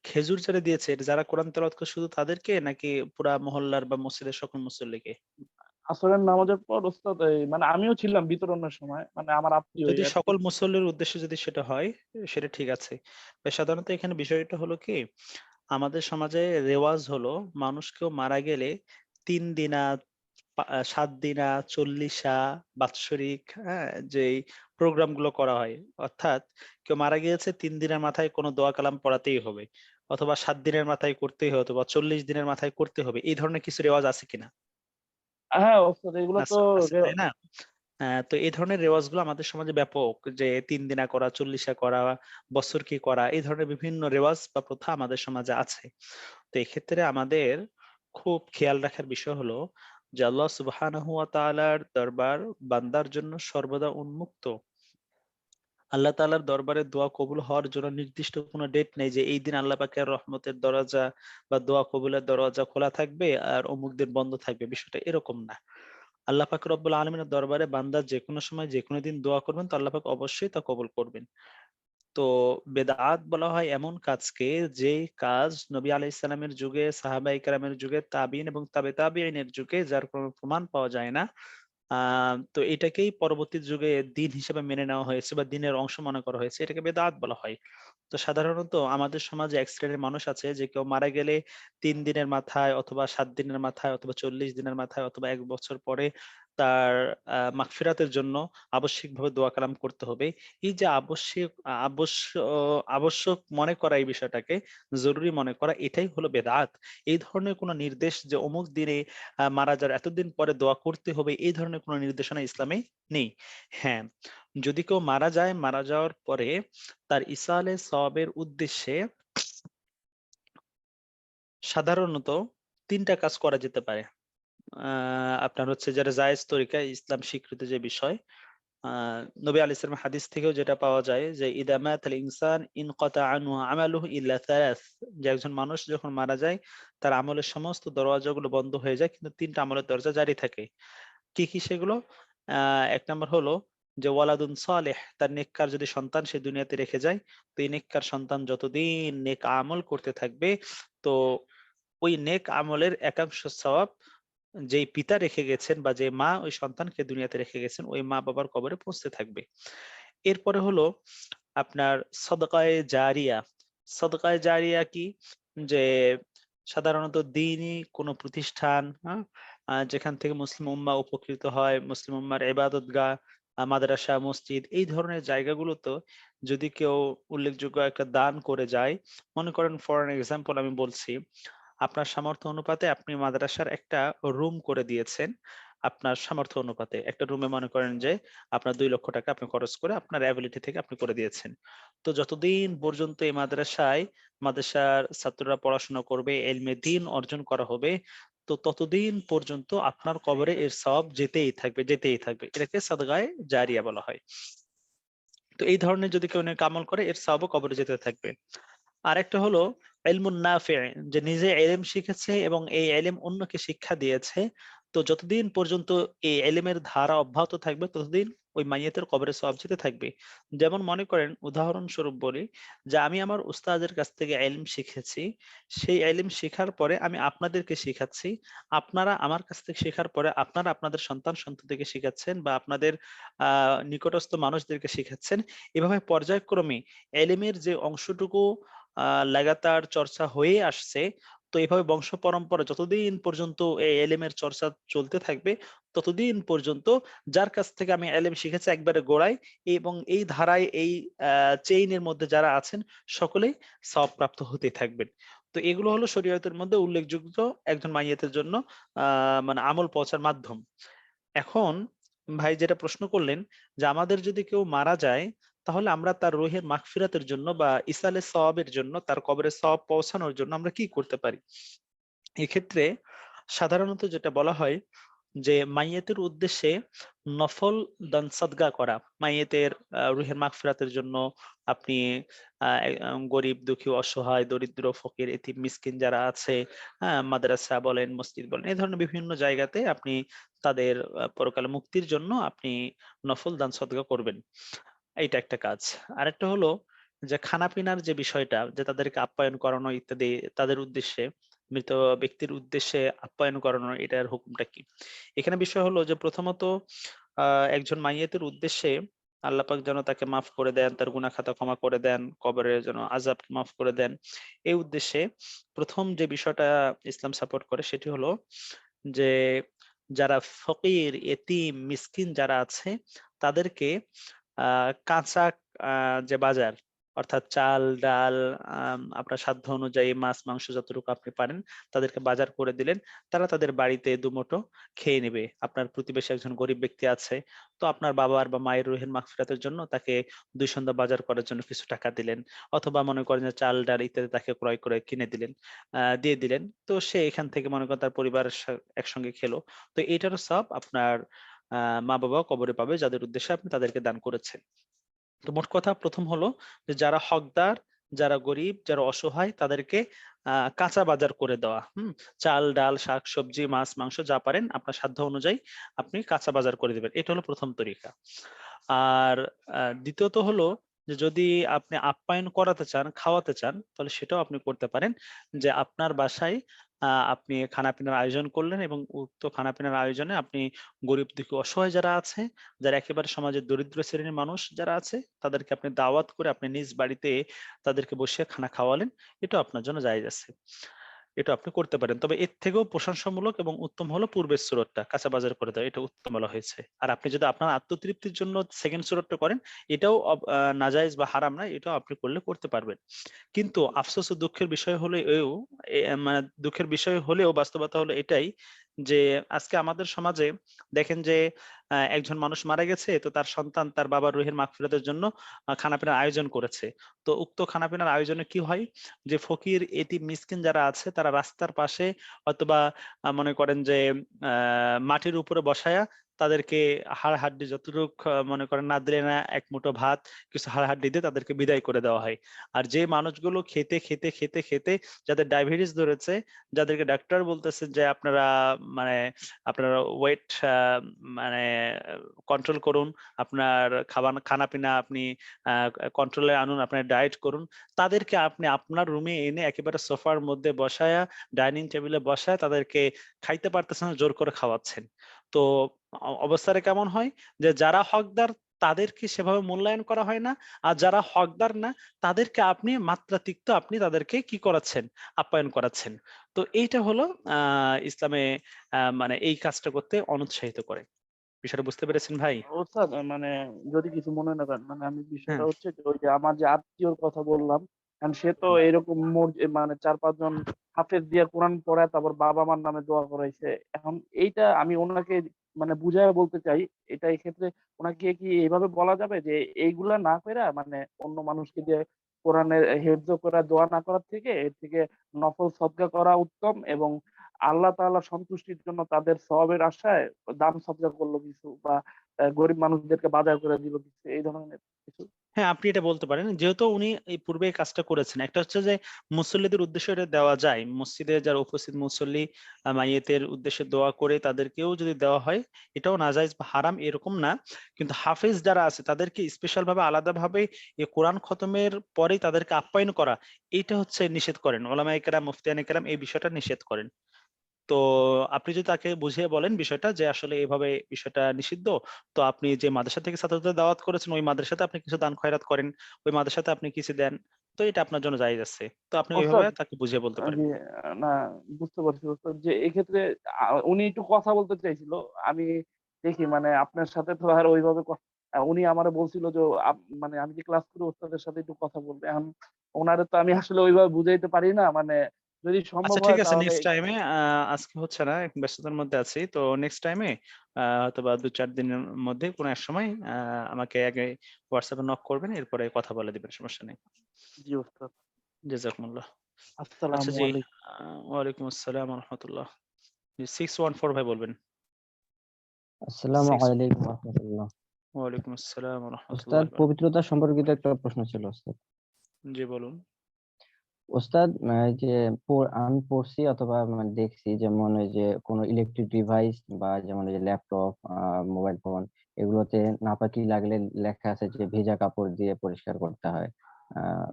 খেজুর যারা দিয়েছে এটা যারা কোরআন তেলাওয়াত করে শুধু তাদেরকে নাকি পুরা মহল্লার বা মসজিদের সকল মুসল্লিকে? আসরের নামাজের পর ওস্তাদ মানে আমিও ছিলাম বিতরণের সময়। মানে আমার আত্মীয়ই যদি আরকি। সকল মুসল্লির উদ্দেশ্যে যদি সেটা হয় সেটা ঠিক আছে। সাধারণত এখানে বিষয়টা হলো কি আমাদের সমাজে রেওয়াজ হলো মানুষ কেউ মারা গেলে ৩ দিনা ৭ দিনা, ৪০ বাৎসরিক হ্যাঁ? যেই প্রোগ্রাম গুলো করা হয়। অর্থাৎ কেউ মারা গিয়েছে ৩ দিনের মাথায় কোনো দোয়া কালাম পড়াতেই হবে। অথবা 7 দিনের মাথায় করতেই হবে অথবা 40 দিনের মাথায় করতে হবে, এই ধরনের কিছু রেওয়াজ আছে কিনা? হ্যাঁ ওস্তাদ, এগুলো তো আছে আছে, তাই না? তো এই ধরনের রেওয়াজগুলো আমাদের সমাজে ব্যাপক, যে 3 দিনা করা, 40 করা, বছর কি করা, এই ধরনের বিভিন্ন রেওয়াজ বা প্রথা আমাদের সমাজে আছে। তো এক্ষেত্রে আমাদের খুব খেয়াল রাখার বিষয় হলো যে আল্লাহ সুবহানাহু ওয়া তাআলার দরবার বান্দার জন্য সর্বদা উন্মুক্ত। আল্লাহ তাআলার দরবারে দোয়া কবুল হওয়ার জন্য নির্দিষ্ট কোনো ডেট নেই যে এই দিন আল্লাহ পাকের রহমতের দরজা বা দোয়া কবুলের দরজা খোলা থাকবে আর অমুক দিন বন্ধ থাকবে, বিষয়টা এরকম না। আল্লাহ পাক রব্বুল আলামিনের দরবারে বান্দা যেকোনো সময় যেকোনো দিন দোয়া করবেন তো আল্লাহ পাক অবশ্যই তা কবুল করবেন। তো বেদাত বলা হয় এমন কাজকে, যে কাজ নবী আলাইহিস সালামের যুগে, সাহাবায়ে কেরামের যুগে, তাবিঈন এবং তাবে তাবিঈনের যুগে যার কোনো প্রমাণ পাওয়া যায় না, তো এটাকেই পরবর্তী যুগে দিন হিসেবে মেনে নেওয়া হয়েছে বা দিনের অংশ মনে করা হয়েছে, এটাকে বেদাত বলা হয়। তো সাধারণত আমাদের সমাজে এক শ্রেণীর মানুষ আছে যে কেউ মারা গেলে 3 দিনের মাথায় অথবা 7 দিনের মাথায় অথবা 40 দিনের মাথায় অথবা 1 বছর পরে তার মাগফিরাতের জন্য আবশ্যিকভাবে দোয়া কালাম করতে হবে। এই যে আবশ্যক মনে করা, এই বিষয়টাকে জরুরি মনে করা, এটাই হলো বেদাত। এই ধরনের কোনো নির্দেশ যে অমুক দিনে মারা যাওয়ার এতদিন পরে দোয়া করতে হবে, এই ধরনের কোনো নির্দেশনা ইসলামে নেই। হ্যাঁ, যদি কেউ মারা যায়, মারা যাওয়ার পরে তার ইসালে সওয়াবের উদ্দেশ্যে সাধারণত ৩টা কাজ করা যেতে পারে। আপনার হচ্ছে যেটা জায়েজ তরিকা, ইসলাম স্বীকৃত যে বিষয়, নবী আলাইহিস সালাম হাদিস থেকেও যেটা পাওয়া যায় যে ইদা মাতাল ইনসান ইনকাতা আনহু আমালুহু ইল্লা সালাস, যে একজন মানুষ যখন মারা যায় তার আমলের সমস্ত দরওয়াজাগুলো বন্ধ হয়ে যায় কিন্তু 3টা আমলের দরজা জারি থাকে। কি কি সেগুলো? ১ নাম্বার হলো যে ওয়ালাদুন সালেহ, তার নেককার যদি সন্তান সে দুনিয়াতে রেখে যায়, তো এই নেককার সন্তান যতদিন নেক আমল করতে থাকবে, তো ওই নেক আমলের একাংশ সওয়াব যেই পিতা রেখে গেছেন বা যে মা ওই সন্তানকে দুনিয়াতে রেখে গেছেন, ওই মা বাবার কবরে পৌঁছতে থাকবে। এরপরে হলো আপনার সদকায়ে জারিয়া। সদকায়ে জারিয়া কি? যে সাধারণত দ্বীনি কোনো প্রতিষ্ঠান, হ্যাঁ? যেখান থেকে মুসলিম উম্মাহ উপকৃত হয়, মুসলিম উম্মাহর ইবাদতগাহ, মাদ্রাসা, মসজিদ, এই ধরনের জায়গাগুলোতে যদি কেউ উল্লেখযোগ্য একটা দান করে যায়, মনে করেন ফর এন এক্সাম্পল আমি বলছি, আপনার সামর্থ্য অনুপাতে আপনি মাদ্রাসার একটা রুম করে দিয়েছেন। আপনার সামর্থ্য অনুপাতে একটা রুমে মনে করেন যে আপনার 2 লক্ষ টাকা আপনি খরচ করে আপনার অ্যাবিলিটি থেকে আপনি করে দিয়েছেন। তো যতদিন পর্যন্ত এই মাদ্রাসার ছাত্ররা পড়াশোনা করবে, ইলমে দ্বীন অর্জন করা হবে, তো ততদিন পর্যন্ত আপনার কবরে এর সওয়াব যেতেই থাকবে, যেতেই থাকবে। এটাকে সাদগায়ে জারিয়া বলা হয়। তো এই ধরনের যদি কেউ নেক আমল করে এর সওয়াবও কবরে যেতে থাকবে। আরেকটা হলো ইলমুন নাফি', যে নিজে ইলম শিখেছে এবং এই ইলম অন্যকে শিক্ষা দিয়েছে। তো যতদিন পর্যন্ত এই ইলমের ধারা অব্যাহত থাকবে ততদিন ওই মাইয়াতের কবরে সওয়াব যেতে থাকবে। যেমন মনে করেন উদাহরণস্বরূপ বলি যে আমি আমার উস্তাদের কাছ থেকে ইলম শিখেছি। সেই ইলম শেখার পরে আমি আপনাদেরকে শিখাচ্ছি। আপনারা আমার কাছ থেকে শেখার পরে আপনারা আপনাদের সন্তান-সন্ততিকে শিখাচ্ছেন বা আপনাদের নিকটস্থ মানুষদেরকে শিখাচ্ছেন। এভাবে পর্যায়ক্রমে ইলমের যে অংশটুকু লাগাতার চর্চা হয়ে আসছে, তো এভাবে বংশ পরম্পরা যতদিন পর্যন্ত এই এলেমের চর্চা চলতে থাকবে ততদিন পর্যন্ত যার কাছ থেকে আমি এলেম শিখেছি একবারে গোড়ায়, এবং এই ধারায় এই চেইনের মধ্যে যারা আছেন সকলেই সওয়াব প্রাপ্ত হতে থাকবেন। তো এগুলো হলো শরীয়তের মধ্যে উল্লেখযোগ্য একজন মাইয়াতের জন্য মানে আমল পৌঁছার মাধ্যম। এখন ভাই যেটা প্রশ্ন করলেন যে আমাদের যদি কেউ মারা যায় তাহলে আমরা তার রুহের মাগফিরাতের জন্য বা ইসালে সওয়াবের জন্য, তার কবরে সওয়াব পৌঁছানোর জন্য আমরা কি করতে পারি? এক্ষেত্রে সাধারণত যেটা বলা হয় যে মাইয়াতের উদ্দেশ্যে নফল দান সাদকা করা, মাইয়াতের রুহের মাগফিরাতের জন্য আপনি গরিব, দুঃখী, অসহায়, দরিদ্র, ফকির, এতিম, মিসকিন যারা আছে, হ্যাঁ, মাদ্রাসা বলেন, মসজিদ বলেন, এই ধরনের বিভিন্ন জায়গাতে আপনি তাদের পরকালে মুক্তির জন্য আপনি নফল দান সদকা করবেন। এইটা একটা কাজ। আরেকটা হলো যে খানাপিনার যে বিষয়টা, যে তাদেরকে আপ্যায়ন করানো ইত্যাদি, তাদের উদ্দেশ্যে, মৃত ব্যক্তির উদ্দেশ্যে আপ্যায়ন করানো, এটার হুকুমটা কি? এখানে বিষয় হলো যে প্রথমত একজন মাইয়াতের উদ্দেশ্যে আল্লাহ পাক যেন তাকে মাফ করে দেন, তার গুনাহ খাতা ক্ষমা করে দেন, কবরের যেন আযাব মাফ করে দেন। এই উদ্দেশ্যে প্রথম যে বিষয়টা ইসলাম সাপোর্ট করে সেটি হলো যে যারা ফকির, এতিম, মিসকিন যারা আছে তাদেরকে কাঁচা যে বাজার, অর্থাৎ চাল, ডাল, আপনার সাধ্য অনুযায়ী মাছ, মাংস যতটুকু আপনি পারেন তাদেরকে বাজার করে দিলেন। তারা তাদের বাড়িতে দুমুঠো খেয়ে নেবে। আপনার প্রতিবেশী একজন গরিব ব্যক্তি আছে, তো আপনার বাবার বা মায়ের রুহের মাগফিরাতের জন্য তাকে 2 সন্ধ্যা বাজার করার জন্য কিছু টাকা দিলেন। অথবা মনে করেন যে চাল, ডাল ইত্যাদি তাকে ক্রয় করে কিনে দিলেন, দিয়ে দিলেন। তো সে এখান থেকে মনে করেন তার পরিবারের একসঙ্গে খেলো। তো এটারও সওয়াব আপনার মা-বাবা কবরে পাবে, যাদের উদ্দেশ্যে আপনি তাদেরকে দান করেছেন। তো মোট কথা প্রথম হলো যে যারা হকদার, যারা গরিব, যারা অসহায় তাদেরকে কাঁচা বাজার করে দেওয়া। চাল, ডাল, শাকসবজি, মাছ, মাংস যা পারেন আপনার সাধ্য অনুযায়ী আপনি কাঁচা বাজার করে দিবেন। এটা হলো প্রথম তরিকা। আর দ্বিতীয়ত হলো যে যদি আপনি আপ্যায়ন করাতে চান, খাওয়াতে চান, তাহলে সেটাও আপনি করতে পারেন। যে আপনার বাসায় আপনি খানাপিনার আয়োজন করলেন এবং উক্ত খানাপিনার আয়োজনে আপনি গরিব, দুঃখী, অসহায় যারা আছে, যারা একেবারে সমাজের দরিদ্র শ্রেণীর মানুষ যারা আছে, তাদেরকে আপনি দাওয়াত করে আপনি নিজ বাড়িতে তাদেরকে বসিয়ে খানা খাওয়ালেন। এটাও আপনার জন্য জায়েজ আছে। এটা আপনি করতে পারেন। তবে এর থেকেও প্রশংসামূলক এবং উত্তম হলো পূর্বের সূরতটা, কাঁচা বাজার করে দেওয়া। এটা উত্তম বলা হয়েছে। আর আপনি যদি আপনার আত্মতৃপ্তির জন্য সেকেন্ড সূরতটা করেন, এটাও নাজায়েজ বা হারাম না, এটাও আপনি করতে পারবেন। কিন্তু আফসোস ও দুঃখের বিষয় হলো মানে দুঃখের বিষয় হলেও বাস্তবতা হলো এটাই যে আজকে আমাদের সমাজে দেখেন যে একজন মানুষ মারা গেছে, তো তার সন্তান তার বাবার রুহের মাগফিরাতের জন্য খানাপিনার আয়োজন করেছে। তো উক্ত খানাপিনার আয়োজনে কি হয় যে ফকির, এতিম, মিসকিন যারা আছে তারা রাস্তার পাশে অথবা মনে করেন যে মাটির উপরে বসায়া তাদেরকে হাড় হাড্ডি যতটুক মনে করেন না দিলে না এক মুঠো ভাত, কিছু হাড় হাড্ডি দিয়ে তাদেরকে বিদায় করে দেওয়া হয়। আর যে মানুষগুলো খেতে খেতে খেতে খেতে যাদের ডায়াবেটিস ধরেছে, যাদেরকে ডাক্তার বলতেছে যে আপনারা মানে আপনারা ওয়েট মানে কন্ট্রোল করুন, আপনার খানা পিনা আপনি কন্ট্রোলে আনুন, আপনার ডায়েট করুন, তাদেরকে আপনি আপনার রুমে এনে একেবারে সোফার মধ্যে বসায়া, ডাইনিং টেবিলে বসায় তাদেরকে খাইতে পারতেছেন না, জোর করে খাওয়াচ্ছেন। তো অবস্থাটা কেমন হয় যে যারা হকদার তাদেরকে সেভাবে মূল্যায়ন করা হয় না, আর যারা হকদার না তাদেরকে আপনি মাত্রাতিরিক্ত আপনি তাদেরকে কি করাচ্ছেন, আপ্যায়ন করাচ্ছেন। তো এইটা হলো ইসলামে মানে এই কাজটা করতে অনুৎসাহিত করে। বিষয়টা বুঝতে পেরেছেন ভাই? ওস্তাদ, মানে যদি কিছু মনে না করেন, মানে আমি হ্যাঁ। বিষয়টা হচ্ছে যে ওই যে আমার যে আত্মীয়র কথা বললাম, কারণ সে তো এরকম মানে 4-5 জন হাফেজ দিয়ে কোরআন পড়ায়, তারপর বাবা মার নামে দোয়া করাইছে। এখন এইটা আমি ওনাকে মানে বুঝায় বলতে চাই, এটা এই ক্ষেত্রে ওনাকে কি এইভাবে বলা যাবে যে এইগুলা না কইরা মানে অন্য মানুষকে দিয়ে কোরআনের হেফজ করা, দোয়া না করার থেকে এর থেকে নফল সদকা করা উত্তম, এবং আল্লাহ তাআলা সন্তুষ্টির জন্য তাদের সওয়াবের আশায় দান সদকা করলো কিছু, বা গরিব মানুষদেরকে বাজার করে দিল কিছু, এই ধরনের কিছু। হ্যাঁ, আপনি এটা বলতে পারেন। যেহেতু উনি এই পূর্বে এই কাজটা করেছেন। একটা হচ্ছে যে মুসল্লিদের উদ্দেশ্যে এটা দেওয়া যায়। মসজিদে যারা উপস্থিত মুসল্লি মাইয়েতের উদ্দেশ্যে দোয়া করে তাদেরকেও যদি দেওয়া হয়, এটাও নাজায়েজ বা হারাম এরকম না। কিন্তু হাফেজ যারা আছে তাদেরকে স্পেশাল ভাবে আলাদাভাবে এই কোরআন খতমের পরেই তাদেরকে আপ্যায়ন করা, এইটা হচ্ছে নিষেধ করেন। উলামায়ে কেরাম, মুফতিয়ানে কেরাম এই বিষয়টা নিষেধ করেন। তো আপনি যদি তাকে বুঝিয়ে বলেন বিষয়টা যে আসলে এভাবে বিষয়টা নিষিদ্ধ, তো আপনি যে মাদ্রাসা থেকে ছাত্রদের দাওয়াত করেছেন ওই মাদ্রাসাতে আপনি কিছু দান খয়রাত করেন, ওই মাদ্রাসাতে আপনি কিছু দেন, তো এটা আপনার জন্য জায়েজ আছে। তো আপনি ওইভাবে ওস্তাদ, তাকে বুঝিয়ে বলতে পারেন। জি, না, বুঝতে পারছি ওস্তাদ যে এক্ষেত্রে উনি একটু কথা বলতে চাইছিল। আমি দেখি মানে আপনার সাথে তো আর ওইভাবে উনি আমারে বলছিল যে মানে আমি যে ক্লাস করি ওস্তাদের সাথে একটু কথা বলতে। এখন ওনারে তো আমি আসলে ওইভাবে বুঝাইতে পারি না। মানে যদি সম্ভব আচ্ছা ঠিক হয় আছে, তাহলে নেক্সট টাইমে আজকে হচ্ছে না, একটু ব্যস্ততার মধ্যে আছি, তো নেক্সট টাইমে হয়তোবা 2-4 দিনের মধ্যে কোনো এক সময় আমাকে আগে হোয়াটসঅ্যাপে নক করবেন, এরপরে কথা বলে দিবেন, সমস্যা নেই। জি ওস্তাদ। জাযাকুমুল্লাহ। আচ্ছা আসসালামু জি, আলাইকুম। ওয়ালাইকুম আসসালাম ওয়া রাহমাতুল্লাহ। জি, 614 ভাই বলবেন। আসসালামু 6 আলাইকুম রাহমাতুল্লাহ। ওয়ালাইকুম আসসালাম ওয়া ওস্তাদ, রাহমাতুল্লাহি ওয়া বারাকাতুহু। পবিত্রতা সম্পর্কিত একটা প্রশ্ন ছিল ওস্তাদ। জি বলুন। ওস্তাদ, এই যে আমি পড়ছি অথবা মানে দেখছি, যেমন ওই যে কোনো ইলেকট্রিক ডিভাইস বা যেমন এই যে ল্যাপটপ, মোবাইল ফোন, এগুলোতে নাপাকি লাগলে লেখা আছে যে ভেজা কাপড় দিয়ে পরিষ্কার করতে হয়। আহ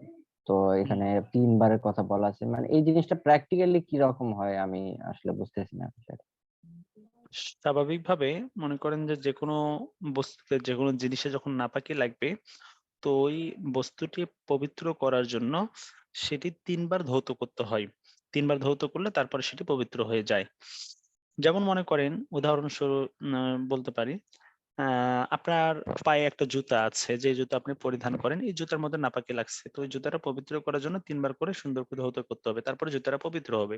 তো হুম। এখানে 3 বারের কথা বলা আছে, মানে এই জিনিসটা প্র্যাকটিক্যালি কি রকম হয় আমি আসলে বুঝতেছি না বিষয়টা। স্বাভাবিকভাবে মনে করেন যে যেকোনো বস্তুতে, যেকোনো জিনিসে যখন নাপাকি লাগবে, তো ওই বস্তুটি পবিত্র করার জন্য সেটি 3 বার ধৌত করতে হয়। 3 বার ধৌত করলে তারপরে সেটি পবিত্র হয়ে যায়। যেমন মনে করেন উদাহরণস্বরূপ বলতে পারি, আপনার পায়ে একটা জুতা আছে, যে জুতা আপনি পরিধান করেন, এই জুতার মধ্যে নাপাকি লাগছে, তো ওই জুতাটা পবিত্র করার জন্য ৩ বার করে সুন্দর করে ধৌত করতে হবে, তারপরে জুতাটা পবিত্র হবে।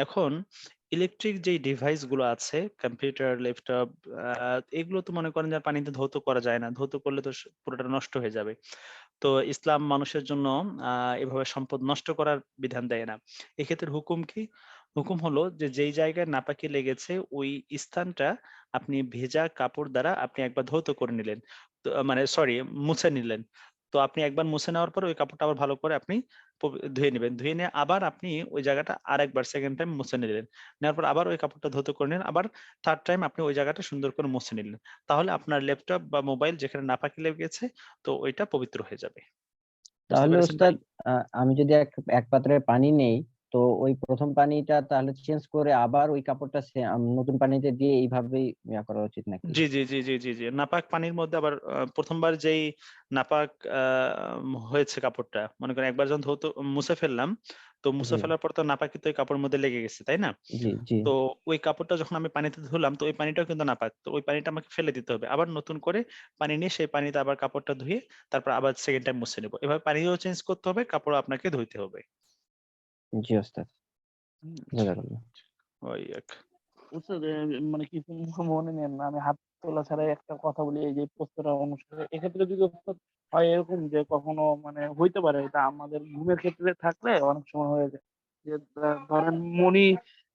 এখন ইলেকট্রিক যেই ডিভাইস গুলো আছে, কম্পিউটার, ল্যাপটপ, এগুলো তো মনে করেন যে আর পানিতে ধৌত করা যায় না, ধৌত করলে তো পুরোটা নষ্ট হয়ে যাবে। তো ইসলাম মানুষের জন্য এভাবে সম্পদ নষ্ট করার বিধান দেয় না। এক্ষেত্রে হুকুম কি? হুকুম হলো যে যেই জায়গায় নাপাকি লেগেছে ওই স্থানটা আপনি ভেজা কাপড় দ্বারা আপনি একবার ধৌত করে নিলেন, তো মানে সরি, মুছে নিলেন। তো আপনি একবার মুছে নেওয়ার পর ওই কাপড়টা আবার ভালো করে আপনি ধুয়ে নেবেন, ধুয়ে নিয়ে আবার আপনি ওই জায়গাটা আরেকবার সেকেন্ড টাইম মুছে নিলেন, নেওয়ার পর আবার ওই কাপড়টা ধৌত করে নিলেন, আবার থার্ড টাইম আপনি ওই জায়গাটা সুন্দর করে মুছে নিলেন। তাহলে আপনার ল্যাপটপ বা মোবাইল যেখানে নাপাকি লেগেছে তো ওইটা পবিত্র হয়ে যাবে। বুঝতে তাহলে পেরেছেন ভাই? ওস্তাদ, আমি যদি এক পাত্রে পানি নেই, তো ওই প্রথম পানিটা তাহলে চেঞ্জ করে আবার ওই কাপড়টা নতুন পানিতে দিয়ে এইভাবেই ইয়া করা উচিত নাকি? জি, জি, জি, জি, জি, জি। নাপাক পানির মধ্যে আবার ১ম বার যেই নাপাক হয়েছে কাপড়টা, মনে করেন একবার যখন ধৌত মুছে ফেললাম, তো মুছে জি, ফেলার পর তো নাপাকি তো ওই কাপড়ের মধ্যে লেগে গেছে, তাই না? জি, জি, তো ওই কাপড়টা যখন আমি পানিতে ধুলাম, তো ওই পানিটাও কিন্তু নাপাক। তো ওই পানিটা আমাকে ফেলে দিতে হবে। আবার নতুন করে পানি নিয়ে সেই পানিতে আবার কাপড়টা ধুয়ে তারপর আবার সেকেন্ড টাইম মুছে নেব। এভাবে পানিও চেঞ্জ করতে হবে, কাপড়ও আপনাকে ধুইতে হবে। জি ওস্তাদ, জি, জাযাকাল্লাহ। ওই এক। বুঝছো যে মানে কিছু মনে নেন না, আমি হাত তোলা ছাড়াই একটা কথা বলি, এই যে প্রশ্নটা অনুসারে এক্ষেত্রে যদি হয় এরকম যে কখনো মানে হইতে পারে, এটা আমাদের ঘুমের ক্ষেত্রে থাকলে অনেক সময় হয়ে যায় যে ধরেন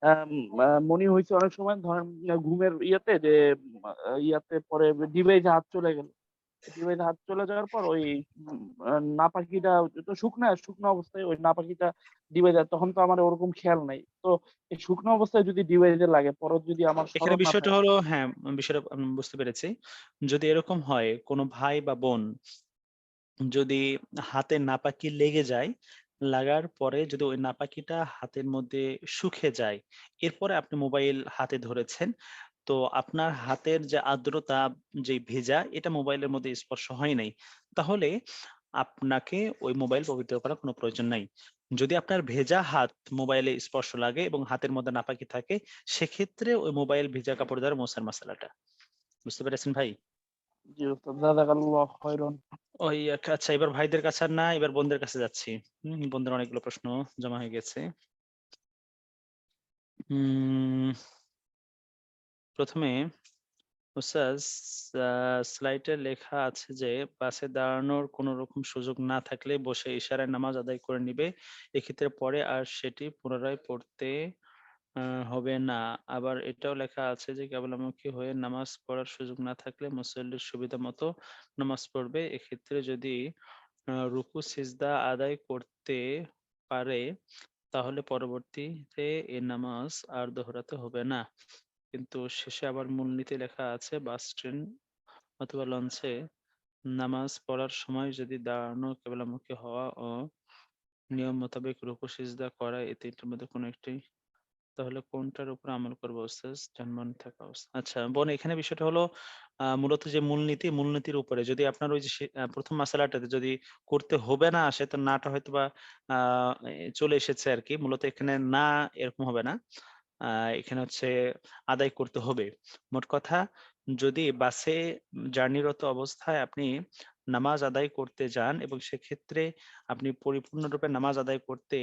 আম, মনি হয়েছে অনেক সময়, ধরেন ঘুমের ইয়েতে যে ইয়াতে পরে ডিভাইসে হাত চলে গেল, ডিভাইসে হাত চলে যাওয়ার পর ওই নাপাকিটা তো শুকনো অবস্থায় ওই নাপাকিটা ডিভাইসে, তখন তো আমার ওরকম খেয়াল নাই তো, এই শুকনো অবস্থায় যদি ডিভাইসে লাগে পরে যদি আমার এখানে স্মরণ না বিষয়টা থাকে। হলো, হ্যাঁ, বিষয়টা আমি বুঝতে পেরেছি। যদি এরকম হয় কোনো ভাই বা বোন যদি হাতে নাপাকি লেগে যায়, লাগার পরে যদি ওই নাপাকিটা হাতের মধ্যে শুকে যায়, এরপরে আপনি মোবাইল হাতে ধরেছেন, তো আপনার হাতের যে আর্দ্রতা, যে ভেজা, এটা মোবাইলের মধ্যে স্পর্শ হয় নাই, তাহলে আপনাকে ওই মোবাইল পবিত্র করার কোনো প্রয়োজন নাই। যদি আপনার ভেজা হাত মোবাইলে স্পর্শ লাগে এবং হাতের মধ্যে নাপাকি থাকে, সেক্ষেত্রে ওই মোবাইল ভেজা কাপড় দ্বারা মোছার মাসালাটা। বুঝতে পেরেছেন ভাই? জি ওস্তাদ, জাযাকাল্লাহ খাইরান। আচ্ছা, এবার ভাইদের কাছে আর না, এবার বোনদের কাছে যাচ্ছি। বোনদের অনেকগুলো প্রশ্ন জমা হয়ে গেছে। উম প্রথমে উস্তাদ, স্লাইডে লেখা আছে যে বাসে দাঁড়ানোর কোনো রকম সুযোগ না থাকলে বসে ইশারায় নামাজ আদায় করে নিবে, এক্ষেত্রে পরে আর সেটি পুনরায় পড়তে হবে না। আবার এটাও লেখা আছে যে কেবলামুখী হয়ে নামাজ পড়ার সুযোগ না থাকলে মুসল্লির সুবিধা মতো নামাজ পড়বে, এক্ষেত্রে যদি রুকু সিজদা আদায় করতে পারে তাহলে পরবর্তীতে এ নামাজ আর দোহরাতে হবে না। কিন্তু শেষে আবার মূলনীতি লেখা আছে, বাস, ট্রেন অথবা লঞ্চে নামাজ পড়ার সময় যদি দাঁড়ানো, কেবলামুখী হওয়া ও নিয়ম মোতাবেক রুকু সিজদা করা, এই তিনটির মধ্যে কোনো একটি, তাহলে কোনটার উপর আমল করবো ওস্তাদ? জানমান থাকা অবস্থা। আচ্ছা বোন, এখানে বিষয়টা হলো মূলত যে মূলনীতির উপরে যদি আপনার ওই যে প্রথম মাসালাটাতে যদি করতে হবে না আসে, তো নাটা হয়তো বা চলে এসেছে আর কি। মূলত এখানে না এরকম হবে না, এখানে হচ্ছে আদায় করতে হবে। মোট কথা, যদি বাসে জার্নিরত অবস্থায় আপনি নামাজ আদায় করতে যান এবং সেক্ষেত্রে আপনি পরিপূর্ণরূপে নামাজ আদায় করতে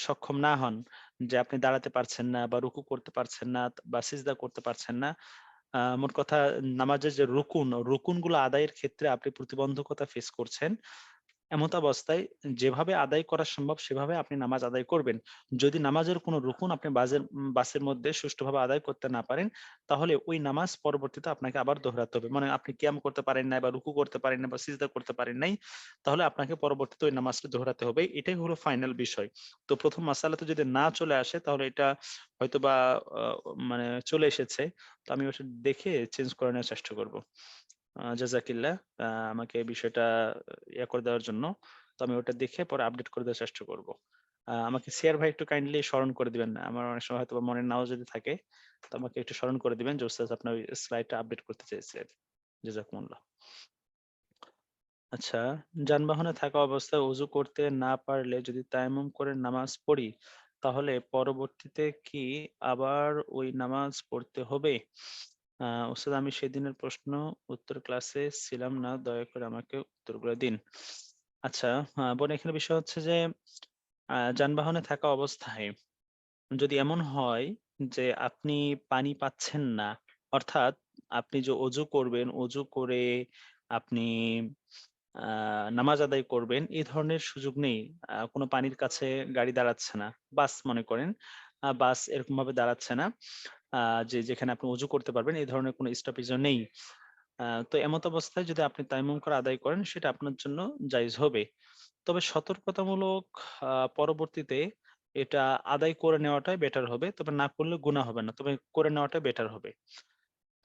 সক্ষম না হন, যে আপনি দাঁড়াতে পারছেন না বা রুকু করতে পারছেন না বা সিজদা করতে পারছেন না, মোট কথা নামাজের যে রুকুন গুলো আদায়ের ক্ষেত্রে আপনি প্রতিবন্ধকতা ফেস করছেন, এমত অবস্থায় যেভাবে আদায় করা সম্ভব সেভাবে আপনি নামাজ আদায় করবেন। যদি নামাজের কোনো রুকুন আপনি বাসের মধ্যে সুষ্ঠুভাবে আদায় করতে না পারেন, তাহলে ওই নামাজ পরবর্তীতে আপনাকে আবার দোহরাতে হবে। মানে আপনি কিয়াম করতে পারেন নাই বা রুকু করতে পারেন না বা সিজদা করতে পারেন নাই, তাহলে আপনাকে পরবর্তীতে ওই নামাজটা দোহরাতে হবে। এটাই হলো ফাইনাল বিষয়। তো প্রথম মাসালাতে যদি না চলে আসে তাহলে এটা হয়তোবা মানে চলে এসেছে। তো আমি ওটা দেখে চেঞ্জ করে নেওয়ার চেষ্টা করব। জাযাকিল্লাহ, আমাকে এই বিষয়টা করে দেওয়ার জন্য। তো আমি ওটা দেখে পরে আপডেট করে দেওয়ার চেষ্টা করব। আমাকে সিয়ার ভাই একটু কাইন্ডলি স্মরণ করে দিবেন। আমার অনেক সময় হয়তো মনে নাও যদি থাকে, তো আমাকে একটু স্মরণ করে দিবেন যে ওস্তাদ আপনার ওই স্লাইডটা আপডেট করতে চেয়েছিলেন। জাযাকুমুল্লাহ। আচ্ছা, যানবাহনে থাকা অবস্থায় ওযু করতে না পারলে যদি তায়াম্মুম করে নামাজ পড়ি, তাহলে পরবর্তীতে কি আবার ওই নামাজ পড়তে হবে? ওস্তাদ, আমি সেদিনের প্রশ্ন উত্তর ক্লাসে ছিলাম না, দয়া করে আমাকে উত্তরগুলো দিন। আচ্ছা, বোন, এখানে বিষয় হচ্ছে যে যানবাহনে থাকা অবস্থায় যদি এমন হয় যে আপনি পানি পাচ্ছেন না, অর্থাৎ আপনি যে অজু করবেন, অজু করে আপনি নামাজ আদায় করবেন, এই ধরনের সুযোগ নেই। কোনো পানির কাছে গাড়ি দাঁড়াচ্ছে না, বাস মনে করেন, বাস এরকম ভাবে দাঁড়াচ্ছে না যে যেখানে আপনি অজু করতে পারবেন, এই ধরনের কোনো স্টপেজও নেই। তো এমত অবস্থায় যদি আপনি তায়াম্মুম করে আদায় করেন, সেটা আপনার জন্য জায়েজ হবে। তবে সতর্কতামূলক পরবর্তীতে এটা আদায় করে নেওয়াটাই বেটার হবে, তবে না করলে গুনাহ হবে না, তবে করে নেওয়াটাই বেটার হবে।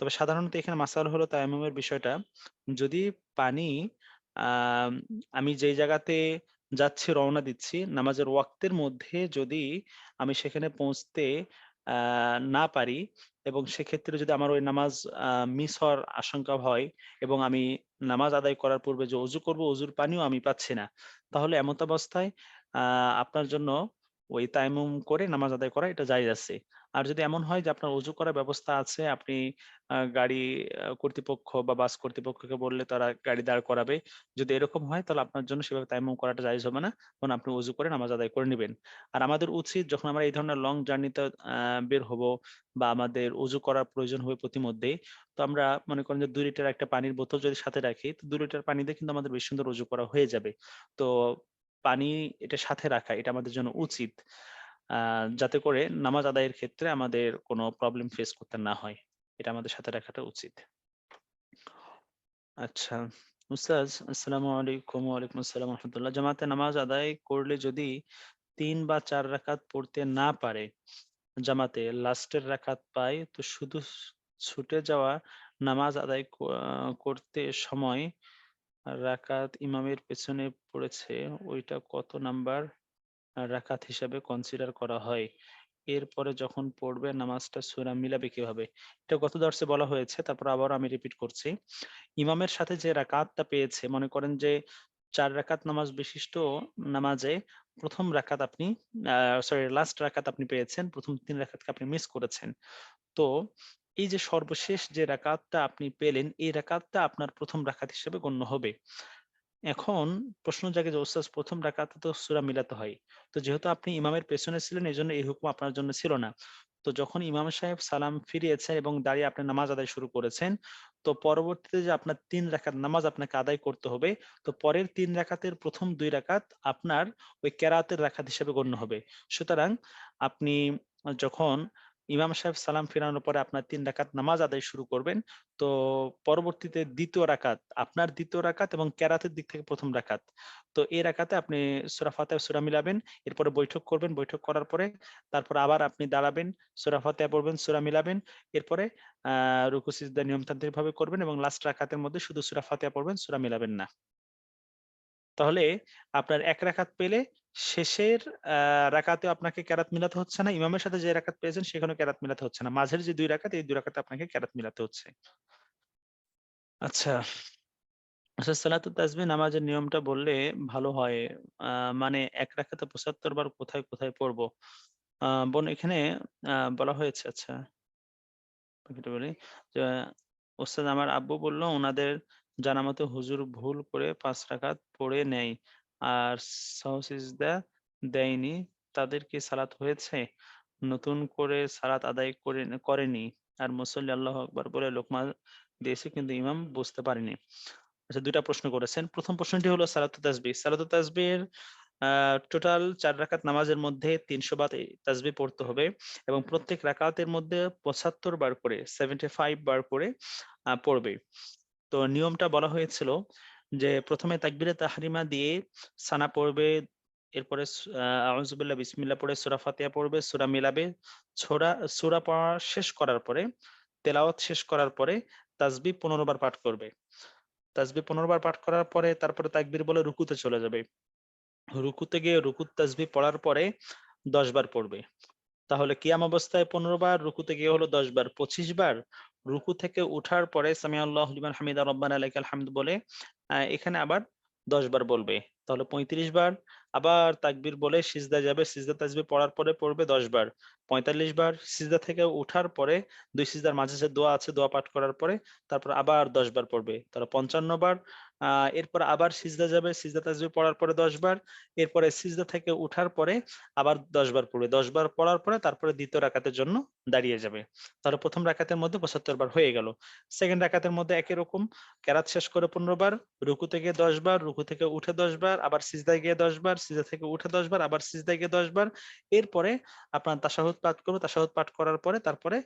তবে সাধারণত এখানে মাসাল হলো তায়াম্মুমের বিষয়টা, যদি পানি আম আমি যেই জায়গাতে যাচ্ছি, রওনা দিচ্ছি, নামাজের ওয়াক্তের মধ্যে যদি আমি সেখানে পৌঁছতে আ না পারি, এবং সেক্ষেত্রে যদি আমার ওই নামাজ মিস হওয়ার আশঙ্কা হয়, এবং আমি নামাজ আদায় করার পূর্বে যে ওযু করব, ওযুর পানিও আমি পাচ্ছি না, তাহলে এমত অবস্থায় আ আপনার জন্য ওই তায়াম্মুম করে নামাজ আদায় করা এটা জায়েজ আছে। আর যদি এমন হয় যে আপনার ওযু করার ব্যবস্থা আছে, আপনি গাড়ি কর্তৃপক্ষ বা বাস কর্তৃপক্ষকে বললে তারা গাড়ি দাঁড় করাবে। যদি এরকম হয়, তাহলে আপনার জন্য সেভাবে তায়াম্মুম করাটা জায়েজ হবে না। তখন আপনি ওযু করে নামাজ আদায় করে নিবেন। আর আমাদের উচিত, যখন আমরা এই ধরনের লং জার্নিতে বের হব বা আমাদের ওযু করার প্রয়োজন হবে প্রতিমধ্যেই, তো আমরা মনে করেন যে ২ লিটার একটা পানির বোতল যদি সাথে রাখি, তো ২ লিটার পানি দিয়ে কিন্তু আমাদের বেশ সুন্দর ওযু করা হয়ে যাবে। তো পানি এটা সাথে রাখা, এটা আমাদের জন্য উচিত। আ যাতে করে নামাজ আদায়ের ক্ষেত্রে আমাদের কোনো প্রবলেম ফেস করতে না হয়। এটা আমাদের সাথে রাখাটা উচিত। আচ্ছা, উস্তাজ, আসসালামু আলাইকুম। ওয়ালাইকুম আসসালাম ওয়া রাহমাতুল্লাহ। জামাতে নামাজ আদায় করলে যদি ৩ বা ৪ রাকাত পড়তে না পারে, জামাতে লাস্টের রাকাত পায়, তো শুধু ছুটে যাওয়া নামাজ আদায় করতে সময় রাকাত ইমামের পেছনে পড়েছে, ওইটা কত নাম্বার রাকাত হিসাবে কনসিডার করা হয়? এরপরে যখন পড়বে নামাজটা সূরা মিলাবে কিভাবে? এটা গত দর্সে বলা হয়েছে, তারপর আবার আমি রিপিট করছি। ইমামের সাথে যে রাকাতটা পেয়েছে, মনে করেন যে ৪ রাকাত নামাজ বিশিষ্ট নামাজে ১ম রাকাত আপনি লাস্ট রাকাত আপনি পেয়েছেন। ১ম ৩ রাকাতকে আপনি মিস করেছেন। তো এই যে সর্বশেষ যে রাকাতটা আপনি পেলেন, এই রাকাতটা আপনার ১ম রাকাত হিসেবে গণ্য হবে। এখন প্রশ্ন জাগে যে ওস্তাদ, ১ম রাকাতে তো সূরা মিলাতে হয়। তো যেহেতু আপনি ইমামের পেছনে ছিলেন, এজন্য এই হুকুম আপনার জন্য ছিল না। তো যখন ইমাম সাহেব সালাম ফিরিয়েছেন এবং দাঁড়িয়ে আপনি নামাজ আদায় শুরু করেছেন, তো পরবর্তীতে যে আপনার ৩ রাকাত নামাজ আপনাকে আদায় করতে হবে, তো পরের ৩ রাকাতের ১ম ২ রাকাত আপনার ওই কেরাতের রাকাত হিসেবে গণ্য হবে। সুতরাং আপনি যখন ইমাম সাহেব সালাম ফিরানোর পরে আপনার ৩ রাকাত নামাজ আদায় শুরু করবেন, তো পরবর্তীতে ২য় রাকাত, আপনার ২য় রাকাত এবং কেরাতের দিক থেকে ১ম রাকাত। তো এই রাকাতে আপনি সূরা ফাতিহা সূরা মিলাবেন, এরপরে বৈঠক করবেন, বৈঠক করার পরে তারপর আবার আপনি দাঁড়াবেন, সূরা ফাতিহা পড়বেন, সূরা মিলাবেন, এরপরে রুকু সিজদা নিয়মতান্ত্রিকভাবে করবেন এবং লাস্ট রাকাতের মধ্যে শুধু সূরা ফাতিহা পড়বেন, সূরা মিলাবেন না। তাহলে আপনার ১ রাকাত পেলে শেষের রাকাতেও আপনাকে কেরাত মিলাতে হচ্ছে না। ইমামের সাথে যে রাকাত পেয়েছেন সেখানেও কেরাত মিলাতে হচ্ছে না। মাঝের যে ২ রাকাত, এই ২ রাকাতে আপনাকে কেরাত মিলাতে হচ্ছে। আচ্ছা, আচ্ছা, সালাতুত তাসবিহ নামাজের নিয়মটা বললে ভালো হয়। আ মানে ১ রাকাতে ৭৫ বার কোথায়, কোথায় পড়বো? বোন, এখানে বলা হয়েছে, আচ্ছা বাকিটা বলি। যে ওস্তাদ, আমার আব্বু বলল উনাদের জানামতে হুজুর ভুল করে ৫ রাকাত পড়ে নেয় আর সাহু সিজদা দেয়নি। তাদের কি সালাত হয়েছে? নতুন করে সালাত আদায় করেনি। আর মুসল্লি আল্লাহু আকবার বলে লোকমা দিয়েছে, কিন্তু ইমাম বুঝতে পারেনি। আচ্ছা, ২ টা প্রশ্ন করেছেন। ১ম প্রশ্নটি হলো সালাতুত তাসবিহ। সালাতুত তাসবিহের টোটাল ৪ রাকাত নামাজের মধ্যে ৩০০ বার তাসবিহ পড়তে হবে এবং প্রত্যেক রাকাতের মধ্যে ৭৫ বার করে, ৭৫ বার করে পড়বে। তো নিয়মটা বলা হয়েছিল যে ১ম এ তাকবীরে তাহরিমা দিয়ে সানা পড়বে, এরপরে আউযু বিল্লাহ বিসমিল্লাহ পড়ে সূরা ফাতিহা পড়বে, সূরা মিলাবে। সূরা পড়া শেষ করার পরে, তেলাওয়াত শেষ করার পরে তাসবিহ ১৫ বার পাঠ করবে। তাসবিহ ১৫ বার পাঠ করার পরে তারপরে তাকবীর বলে রুকুতে চলে যাবে। রুকুতে গিয়ে রুকুত তাসবিহ পড়ার পরে ১০ বার পড়বে। তাহলে কিয়াম অবস্থায় ১৫ বার, রুকুতে গিয়ে হলো ১০ বার, ২৫ বার। রুকু থেকে উঠার পরে সামি আল্লাহু লিমান হামিদা রব্বানা লাকাল হামদ বলে এখানে আবার ১০ বার বলবে। তাহলে 35 বার। আবার তাকবীর বলে সিজদা যাবে, সিজদা তাসবিহ পড়ার পরে পড়বে 10 বার। 45 বার সিজদা থেকে উঠার পরে দুই সিজদার মাঝে যে দোয়া আছে দোয়া পাঠ করার পরে তারপর আবার 10 বার পড়বে, তাহলে 55 বার। এরপর আবার সিজদা যাবে, সিজদা তাসবিহ পড়ার পরে 10 বার। এরপরে সিজদা থেকে উঠার পরে আবার 10 বার পড়বে, 10 বার পড়ার পরে তারপরে দ্বিতীয় রাকাতের জন্য দাঁড়িয়ে যাবে। তাহলে প্রথম রাকাতের মধ্যে 75 বার হয়ে গেল। সেকেন্ড রাকাতের মধ্যে একই রকম কেরাত শেষ করে 15 বার, রুকু থেকে 10 বার, রুকু থেকে উঠে 10 বার, আবার সিজদায় গিয়ে 10 বার, সিজদা থেকে উঠে 10 বার, আবার সিজদায় গিয়ে 10 বার। এরপরে আপনার তাশাহুদ পাঠ করবে, তাশাহুদ পাঠ করার পরে তারপরে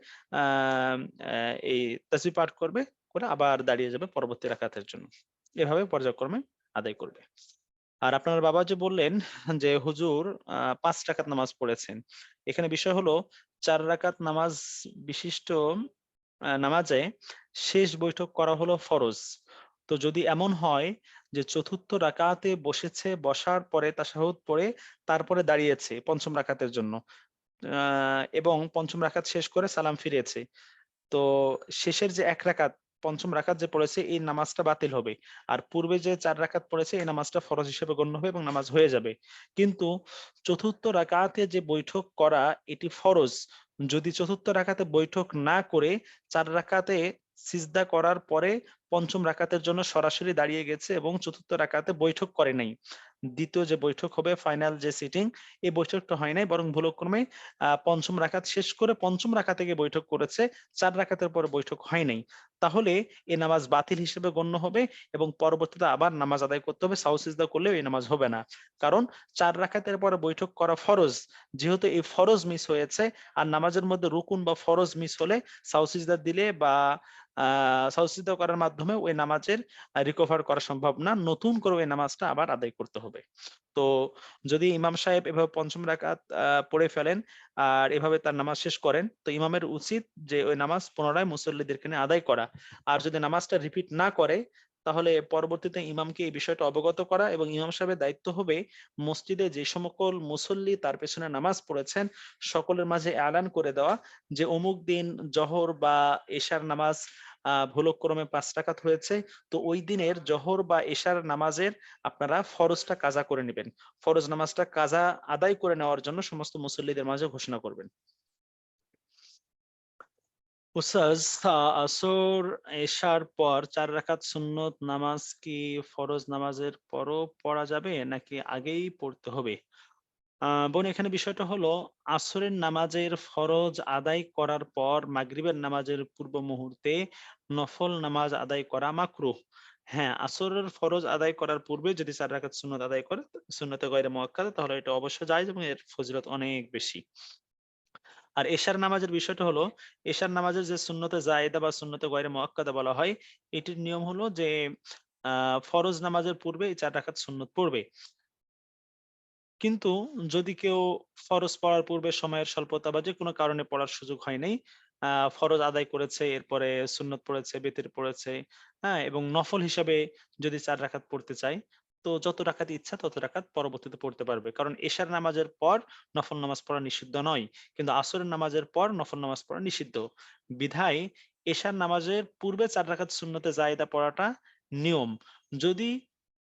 এই তাসবিহ পাঠ করবে, করে আবার দাঁড়িয়ে যাবে পরবর্তী রাকাতের জন্য। এভাবে পর্যায়ক্রমে আদায় করবে। আর আপনার বাবা যে বললেন যে হুজুর 5 রাকাত নামাজ পড়েছেন, এখানে বিষয় হলো 4 রাকাত নামাজ বিশিষ্ট নামাজে শেষ বৈঠক করা হলো ফরজ। তো যদি এমন হয় যে চতুর্থ রাকাতে বসেছে, বসার পরে তাশাহুদ পড়ে তারপরে দাঁড়িয়েছে পঞ্চম রাকাতের জন্য, এবং পঞ্চম রাকাত শেষ করে সালাম ফিরিয়েছে, তো শেষের যে 1 রাকাত পঞ্চম রাকাত যে পড়েছে এই নামাজটা বাতিল হবে। আর পূর্বে যে 4 রাকাত পড়েছে এই নামাজটা ফরজ হিসেবে গণ্য হবে এবং নামাজ হয়ে যাবে। কিন্তু চতুর্থ রাকাতে যে বৈঠক করা এটি ফরজ। যদি চতুর্থ রাকাতে বৈঠক না করে 4 রাকাতে সিজদা করার পরে পঞ্চম রাকাতের জন্য সরাসরি দাঁড়িয়ে গেছে এবং চতুর্থ রাকাতে বৈঠক করে নাই, দ্বিতীয় যে বৈঠক হবে ফাইনাল যে সিটিং, এই বৈঠকটা হয় নাই, বরং ভুলক্রমে পঞ্চম রাকাত শেষ করে পঞ্চম রাকাতে গিয়ে বৈঠক করেছে, 4 রাকাতের পরে বৈঠক হয় নাই, তাহলে এই নামাজ বাতিল হিসেবে গণ্য হবে এবং পরবর্তীতে আবার নামাজ আদায় করতে হবে। সাহু সিজদা করলেও এই নামাজ হবে না, কারণ 4 রাকাতের পরে বৈঠক করা ফরজ। যেহেতু এই ফরজ মিস হয়েছে, আর নামাজের মধ্যে রুকুন বা ফরজ মিস হলে সাহু সিজদা দিলে বা সাহু সিজদা করার মাধ্যমে ওই নামাজের রিকভার করা সম্ভব না, নতুন করে ওই নামাজটা আবার আদায় করতে হবে। তো যদি ইমাম সাহেব এভাবে পঞ্চম রাকাত পড়ে ফেলেন আর এভাবে তার নামাজ শেষ করেন, তো ইমামের উচিত যে ওই নামাজ পুনরায় মুসল্লিদেরকে নিয়ে আদায় করা। আর যদি নামাজটা রিপিট না করে তাহলে পরবর্তীতে ইমামকে এই বিষয়টা অবগত করা এবং ইমাম সাহেবের দায়িত্ব হবে মসজিদে যে সকল মুসল্লি তার পেছনে নামাজ পড়েছেন সকলের মাঝে এলান করে দেওয়া যে অমুক দিন জোহর বা এশার নামাজ ভুলক্রমে 5 রাকাত হয়েছে, তো ওই দিনের জোহর বা এশার নামাজের আপনারা ফরজটা কাজা করে নেবেন, ফরজ নামাজটা কাজা আদায় করে নেওয়ার জন্য সমস্ত মুসল্লিদের মাঝে ঘোষণা করবেন। উস্তাজ, আসর এশার পর 4 রাকাত সুন্নত নামাজ কি ফরজ নামাজের পরও পড়া যাবে নাকি আগেই পড়তে হবে? বোন, এখানে বিষয়টা হলো আসরের নামাজের ফরজ আদায় করার পর মাগরিবের নামাজের পূর্ব মুহূর্তে নফল নামাজ আদায় করা মাকরুহ। হ্যাঁ, আসরের ফরজ আদায় করার পূর্বে যদি 4 রাকাত সুন্নত আদায় করে, সুন্নতে গয়রে মুআক্কাদা, তাহলে এটা অবশ্যই জায়েজ এবং এর ফজিলত অনেক বেশি। আর এশার নামাজের বিষয়টা হলো এশার নামাজের যে সুন্নতে জায়েদা বা সুন্নতে গয়রে মুআক্কাদা বলা হয়, এটির নিয়ম হলো যে ফরজ নামাজের পূর্বে এই 4 রাকাত সুন্নত পড়বে। কিন্তু যদি কেউ ফরজ পড়ার পূর্বে সময়ের স্বল্পতা বা যেকোনো কারণে পড়ার সুযোগ হয় নাই, ফরজ আদায় করেছে, এরপরে সুন্নত পড়েছে, বিতির পড়েছে, হ্যাঁ, এবং নফল হিসাবে যদি 4 রাকাত পড়তে চায়, তো যত রাকাত ইচ্ছা তত রাকাত পরবর্তীতে পড়তে পারবে। কারণ এশার নামাজের পর নফল নামাজ পড়া নিষিদ্ধ নয়, কিন্তু আসরের নামাজের পর নফল নামাজ পড়া নিষিদ্ধ। বিধায় এশার নামাজের পূর্বে 4 রাকাত সুন্নতে জায়েদা পড়াটা নিয়ম। যদি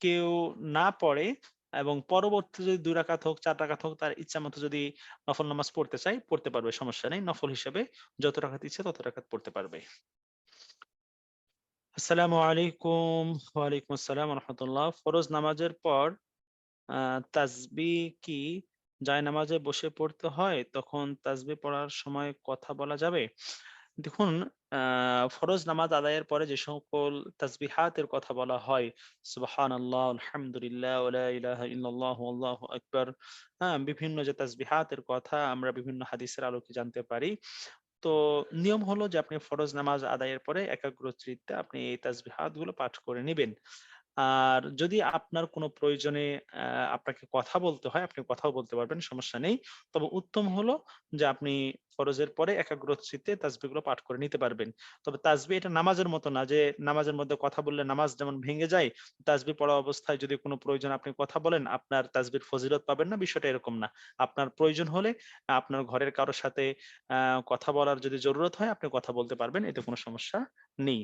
কেউ না পড়ে এবং পরবর্তী যদি 2 রাকাত হোক 4 রাকাত হোক তার ইচ্ছা মতো যদি নফল নামাজ পড়তে চায় পড়তে পারবে, সমস্যা নেই। নফল হিসেবে যত রাকাত ইচ্ছে তত রাকাত পড়তে পারবে। আসসালামু আলাইকুম। ওয়ালাইকুম আসসালাম ওয়া রাহমাতুল্লাহ। ফরজ নামাজের পর তাসবিহ কি জায়নামাজে বসে পড়তে হয়? তখন তাসবিহ পড়ার সময় কথা বলা যাবে? দেখুন, ফরজ নামাজ আদায়ের পরে যে সকল তাসবিহাতের কথা বলা হয়, সুবহানাল্লাহ, আলহামদুলিল্লাহ, ওয়া লা ইলাহা ইল্লাল্লাহ, আল্লাহু আকবার, হ্যাঁ, বিভিন্ন যে তাসবিহাতের কথা আমরা বিভিন্ন হাদিসের আলোকে জানতে পারি। তো নিয়ম হলো যে আপনি ফরজ নামাজ আদায়ের পরে একাগ্র চিত্তে আপনি এই তাসবিহাত গুলো পাঠ করে নিবেন। আর যদি আপনার কোনো প্রয়োজনে আপনাকে কথা বলতে হয়, আপনি কথাও বলতে পারবেন, সমস্যা নেই। তবে উত্তম হলো যে আপনি ফরজের পরে একাগ্র চিত্তে তাসবিহ গুলো পাঠ করে নিতে পারবেন। তবে তাসবিহ এটা নামাজের মতো না যে নামাজের মধ্যে কথা বললে নামাজ যেমন ভেঙে যায়, তাসবিহ পড়া অবস্থায় যদি কোনো প্রয়োজন আপনি কথা বলেন, আপনার তাসবিহর ফজিলত পাবেন না, বিষয়টা এরকম না। আপনার প্রয়োজন হলে আপনার ঘরের কারো সাথে কথা বলার যদি জরুরত হয় আপনি কথা বলতে পারবেন, এতে কোনো সমস্যা নেই।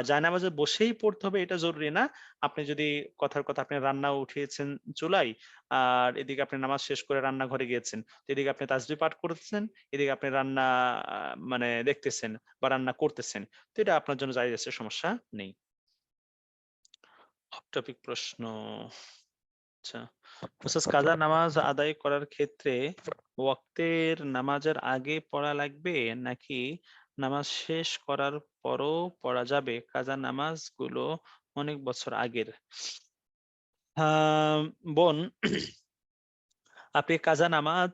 জায়নামাজে বসেই পড়তে হবে এটা জরুরি না। আপনি যদি কথার কথা আপনি রান্না উঠিয়েছেন চুলায়, আর এদিকে আপনি নামাজ শেষ করে রান্নাঘরে গিয়েছেন। তো এদিকে আপনি তাসবিহ পাঠ করতেছেন, এদিকে আপনি রান্না মানে দেখতেছেন বা রান্না করতেছেন। তো এটা আপনার জন্য জায়েজ আছে, সমস্যা নেই। অফ টপিক প্রশ্ন। আচ্ছা। উস্তাদ, কাজা নামাজ আদায় করার ক্ষেত্রে ওয়াক্তের নামাজের আগে পড়া লাগবে নাকি নামাজ শেষ করার পরও পড়া যাবে? কাজা নামাজগুলো অনেক বছর আগের। বোন, আপনি কাজা নামাজ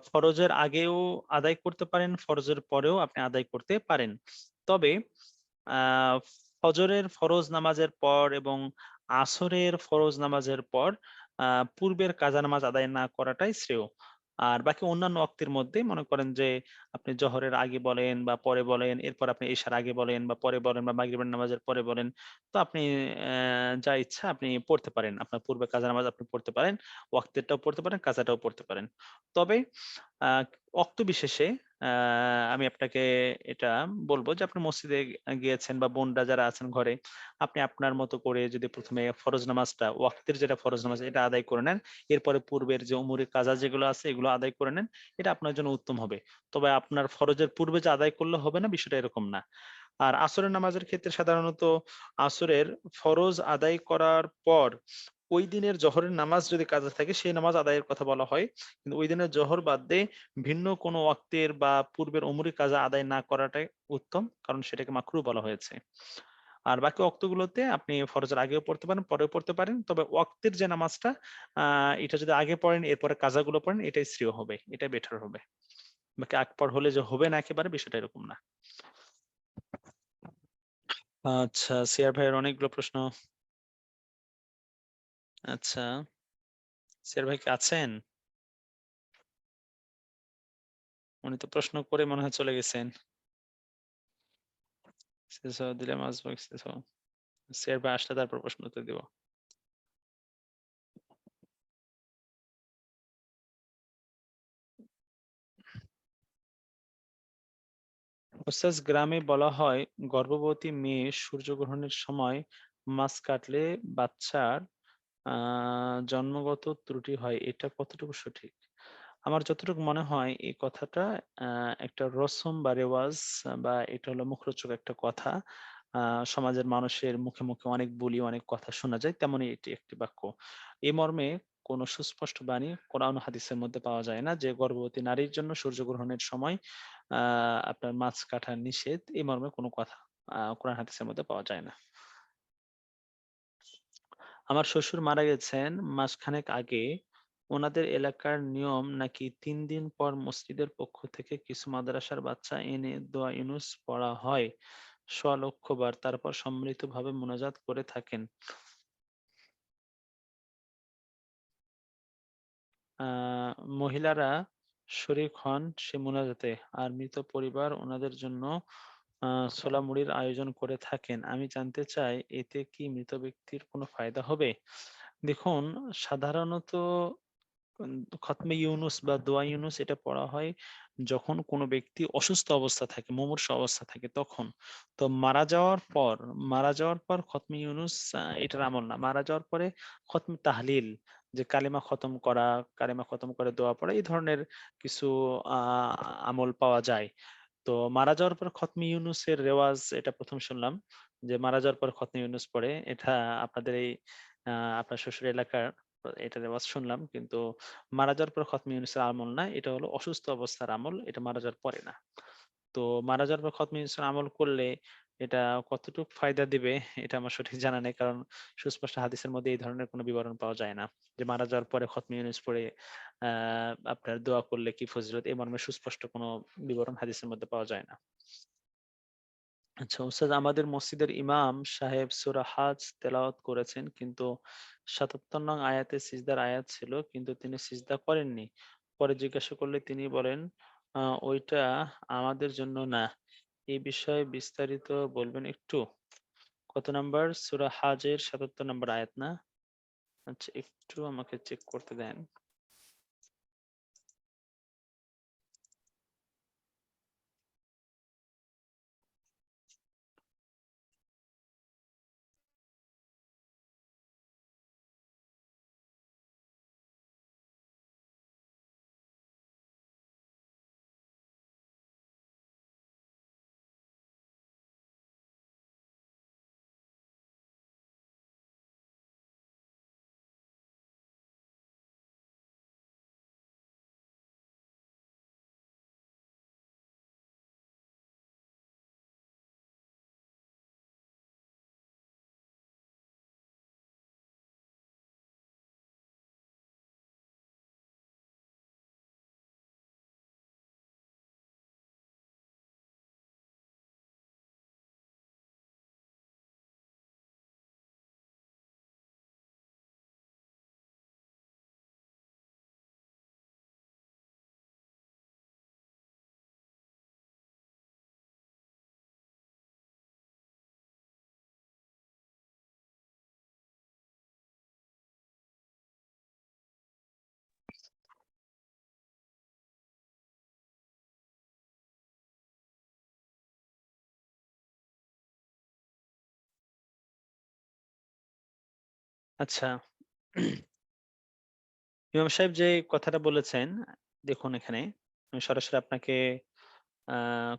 ফরজের আগেও আদায় করতে পারেন, ফরজের পরেও আপনি আদায় করতে পারেন। তবে আহ ফজরের ফরজ নামাজের পর এবং আসরের ফরজ নামাজের পর পূর্বের কাজা নামাজ আদায় না করাটাই শ্রেয়। আর বাকি অন্যান্য ওয়াক্তের মধ্যে মনে করেন যে আপনি জোহরের আগে বলেন বা পরে বলেন, এরপর আপনি এশার আগে বলেন বা পরে বলেন বা মাগরিবের নামাজের পরে বলেন, তো আপনি যা ইচ্ছা আপনি পড়তে পারেন। আপনার পূর্বে কাজা নামাজ আপনি পড়তে পারেন, ওয়াক্তেরটাও পড়তে পারেন, কাজাটাও পড়তে পারেন। তবে ওয়াক্ত বিশেষে আমি আপনাকে এটা বলবো যে আপনি মসজিদে গিয়েছেন বা বোনরা যারা আছেন ঘরে, আপনি আপনার মতো করে যদি প্রথমে ফরজ নামাজটা, ওয়াক্তের যেটা ফরজ নামাজ এটা আদায় করে নেন, এরপরে পূর্বের যে উমুরি কাজা যেগুলো আছে এগুলো আদায় করে নেন, এটা আপনার জন্য উত্তম হবে। তবে আপনার ফরজের পূর্বে যে আদায় করলে হবে না, বিষয়টা এরকম না। আর আসরের নামাজের ক্ষেত্রে সাধারণত আসরের ফরজ আদায় করার পর ওই দিনের জোহরের নামাজ যদি কাজা থাকে সেই নামাজ আদায়ের কথা বলা হয়, কিন্তু ওই দিনের জোহর বাদ দিয়ে ভিন্ন কোনো ওয়াক্তের বা পূর্বের উমরি কাজা আদায় না করাটাই উত্তম, কারণ সেটাকে মাকরু বলা হয়েছে। আর বাকি ওয়াক্তগুলোতে আপনি ফরজের আগেও পড়তে পারেন, পরেও পড়তে পারেন, তবে ওয়াক্তের যে নামাজটা এটা যদি আগে পড়েন এরপরে কাজাগুলো পড়েন, এটাই শ্রেয় হবে, এটাই বেটার হবে। বাকি আগ পর হলে যে হবে না একেবারে, বিষয়টা এরকম না। আচ্ছা, সিয়ার ভাইয়ের অনেকগুলো প্রশ্ন। আচ্ছা, সিয়ার ভাই কি আছেন? উনি তো প্রশ্ন করে মনে হয় চলে গেছেন। দিলাম আসবো, সিয়ার ভাই আসলে তারপর প্রশ্ন উত্তর দিব। উস্তাদ, গ্রামে বলা হয় গর্ভবতী মেয়ে সূর্যগ্রহণের সময় মাছ কাটলে বাচ্চার জন্মগত ত্রুটি হয়, এটা কতটুকু সঠিক? আমার যতটুকু মনে হয় এই কথাটা একটা রসম বা রেওয়াজ, বা এটা হলো মুখরোচক একটা কথা। সমাজের মানুষের মুখে মুখে অনেক বলি, অনেক কথা শোনা যায়, তেমনি এটি একটি বাক্য। এ মর্মে কোনো সুস্পষ্ট বাণী কোরআন ও হাদিসের মধ্যে পাওয়া যায় না যে গর্ভবতী নারীর জন্য সূর্যগ্রহণের সময় আপনার মাছ কাটা নিষেধ, এই মর্মে কোনো কথা কোরআন হাদিসের মধ্যে পাওয়া যায় না। আমার শ্বশুর মারা গেছেন মাসখানেক আগে। ওনাদের এলাকার নিয়ম নাকি ৩ দিন পর মসজিদের পক্ষ থেকে কিছু মাদ্রাসার বাচ্চা এনে দোয়া ইউনুস পড়া হয় ১০০ লক্ষ বার, তারপর সম্মিলিতভাবে মোনাজাত করে থাকেন। মহিলারা শরিক হন সে মোনাজাতে, আর মৃত পরিবার ওনাদের জন্য ছোলা মুড়ির আয়োজন করে থাকেন। আমি জানতে চাই এতে কি মৃত ব্যক্তির কোনো ফায়দা হবে? দেখুন, সাধারণত উম খতমে ইউনুস বা দোয়া ইউনুস এটা পড়া হয় যখন কোনো ব্যক্তি অসুস্থ অবস্থা থাকে, মুমূর্ষু অবস্থা থাকে তখন। তো মারা যাওয়ার পর খতমে ইউনুস এটার আমল না। মারা যাওয়ার পরে খতমে তাহলিল, যে কালিমা খতম করা, কালিমা খতম করে দোয়া পড়া, এই ধরনের কিছু আমল পাওয়া যায়। তো মারা যাওয়ার পর খতমে ইউনুসের রেওয়াজ এটা প্রথম শুনলাম, যে মারা যাওয়ার পর খতমে ইউনুস পড়ে। এটা আপনাদের এই আপনার শ্বশুর এলাকার এটা রেওয়াজ শুনলাম, কিন্তু মারা যাওয়ার পর খতমে ইউনুসের আমল না, এটা হলো অসুস্থ অবস্থার আমল, এটা মারা যাওয়ার পরে না। তো মারা যাওয়ার পর খতমে ইউনুসের আমল করলে এটা কতটুকু ফায়দা দিবে এটা আমার সঠিক জানা নেই, কারণ সুস্পষ্ট হাদিসের মধ্যে এই ধরনের কোনো বিবরণ পাওয়া যায় না যে মারা যাওয়ার পরে খতমে ইউনুস পড়ে আপনার দোয়া করলে কি ফজিলত, এই মর্মে সুস্পষ্ট কোনো বিবরণ হাদিসের মধ্যে পাওয়া যায় না। আচ্ছা উস্তাদ, আমাদের মসজিদের ইমাম সাহেব সূরা হাজ তেলাওয়াত করেছেন, কিন্তু ৭৭ নং আয়াতে সিজদার আয়াত ছিল, কিন্তু তিনি সিজদা করেননি। পরে জিজ্ঞাসা করলে তিনি বলেন ওইটা আমাদের জন্য না। এই বিষয়ে বিস্তারিত বলবেন একটু? কত নাম্বার? সূরা হাজের ৭৭ নম্বর আয়াত না? আচ্ছা, একটু আমাকে চেক করতে দেন। আচ্ছা, ইমাম সাহেব যে কথাটা বলেছেন, দেখুন এখানে আমি সরাসরি আপনাকে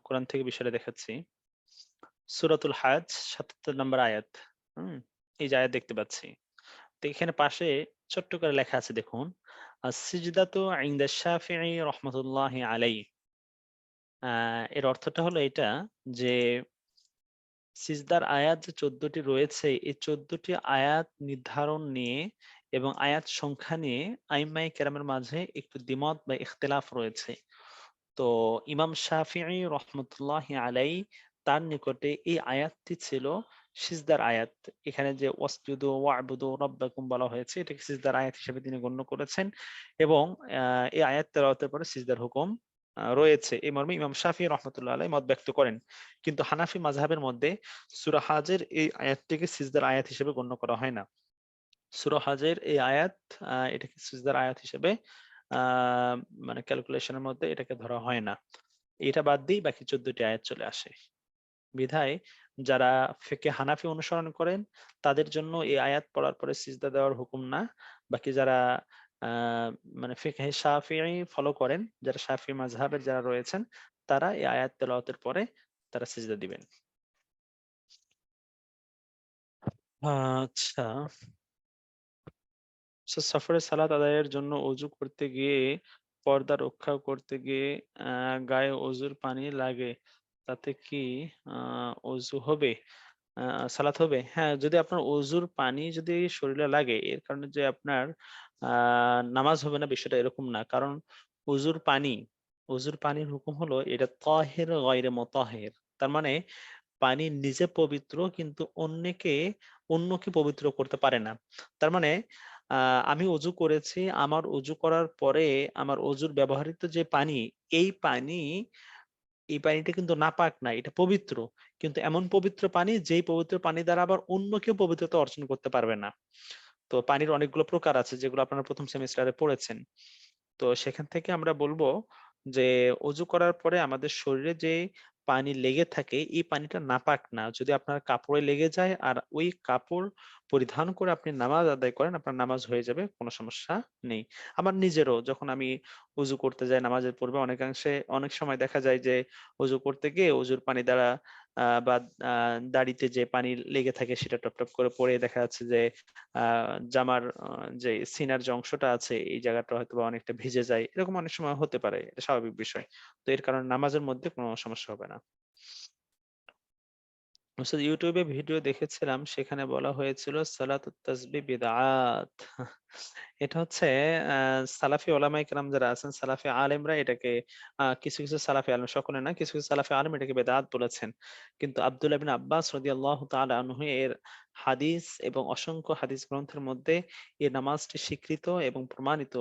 কোরআন থেকে বিষয়টা দেখাচ্ছি। সূরাতুল হাজ ৭৭ নম্বর আয়াত। হুম? এই যে আয়াত দেখতে পাচ্ছি। তো এখানে পাশে ছোট্ট করে লেখা আছে দেখুন, "আস-সিজদাতু ইনদা শাফিঈ রাহমাতুল্লাহি আলাইহি।" এর অর্থটা হলো এটা যে সিজদার আয়াত যে ১৪ টি রয়েছে, এই ১৪ টি আয়াত নির্ধারণ নিয়ে এবং আয়াত সংখ্যা নিয়ে আইম্মায়ে কেরামের মাঝে একটু দ্বিমত বা ইখতিলাফ রয়েছে। তো ইমাম শাফিঈ রহমতুল্লাহি আলাইহি তার নিকটে এই আয়াতটি ছিল সিজদার আয়াত। এখানে যে ওয়াসজুদু ওয়া'বুদু রাব্বাকুম বলা হয়েছে, এটাকে সিজদার আয়াত হিসেবে তিনি গণ্য করেছেন এবং এই আয়াত তেলাওয়াতের পরে সিজদার হুকুম রয়েছে। এই মর্মে ইমাম শাফিঈ রহমতুল্লাহ আলাইহি মত ব্যক্ত করেন। কিন্তু হানাফি মাযহাবের মধ্যে সূরা হাজের এই আয়াতটিকে সিজদার আয়াত হিসেবে গণ্য করা হয় না। সূরা হাজের এই আয়াত এটাকে সিজদার আয়াত হিসেবে আ মানে ক্যালকুলেশনের মধ্যে এটাকে ধরা হয় না। এটা বাদ দিয়েই বাকি ১৪ টি আয়াত চলে আসে। বিধায় যারা ফিকহে হানাফি অনুসরণ করেন তাদের জন্য এই আয়াত পড়ার পরে সিজদা দেওয়ার হুকুম না। বাকি যারা আ মানে ফিকহে শাফিঈ ফলো করেন, যারা শাফিঈ মাযহাবের যারা রয়েছেন তারা এই আয়াত তেলাওয়াতের পরে তারা সিজদা দিবেন। আচ্ছা, সফরে সালাত আদায়ের জন্য অজু করতে গিয়ে পর্দা রক্ষা করতে গিয়ে গায়ে অজুর পানি লাগে। তাতে কি আ অজু হবে? আ সালাত হবে? হ্যাঁ, যদি আপনার অজুর পানি যদি শরীরে লাগে এর কারণে যে আপনার আ নামাজ হবে না বিষয়টা এরকম না। কারণ অজুর পানি, অজুর পানির হুকুম হলো এটা তাহের গয়রে মুতাহের। তার মানে পানি নিজে পবিত্র কিন্তু অন্যকে পবিত্র করতে পারে না। তার মানে আ আমি অজু করেছি, আমার অজু করার পরে আমার অজুর ব্যবহৃত যে পানি, এই পানি এই পানিটা কিন্তু নাপাক না, এটা পবিত্র। কিন্তু এমন পবিত্র পানি যেই পবিত্র পানি দ্বারা আবার অন্য কেউ পবিত্রতা অর্জন করতে পারবে না। তো পানির অনেকগুলো প্রকার আছে যেগুলো আপনারা ১ম সেমিস্টারে পড়েছেন। তো সেখান থেকে আমরা বলব যে অজু করার পরে আমাদের শরীরে যে পানি লেগে থাকে এই পানিটা নাপাক না। যদি আপনার কাপড়ে লেগে যায় আর ওই কাপড় পরিধান করে আপনি নামাজ আদায় করেন, আপনার নামাজ হয়ে যাবে, কোনো সমস্যা নেই। আমার নিজেরও যখন আমি অজু করতে যাই নামাজের পূর্বে অনেক সময় দেখা যায় যে অজু করতে গিয়ে অজুর পানি দ্বারা বা দাড়িতে যে পানি লেগে থাকে সেটা টপটপ করে পড়ে দেখা যাচ্ছে যে জামার যে সিনার যে অংশটা আছে এই জায়গাটা হয়তোবা অনেকটা ভিজে যায়। এরকম অনেক সময় হতে পারে। এটা স্বাভাবিক বিষয়। তো এর কারণে নামাজের মধ্যে কোনো সমস্যা হবে না। ওস্তাদ ইউটিউবে ভিডিও দেখেছিলাম সেখানে বলা হয়েছিল সালাতুত তাসবিহ বিদআত। এটা হচ্ছে আ সালাফি ওলামায়ে কেরাম যারা আছেন, সালাফি আলেমরা এটাকে কিছু সালাফি আলেম সকলে না, কিছু সালাফি আলেম এটাকে বেদআত বলেছেন। কিন্তু আব্দুল্লাহ ইবনে আব্বাস রাদিয়াল্লাহু তাআলা আনহু এর হাদিস এবং অসংখ্য হাদিস গ্রন্থের মধ্যে এই নামাজটি স্বীকৃত এবং প্রমাণিত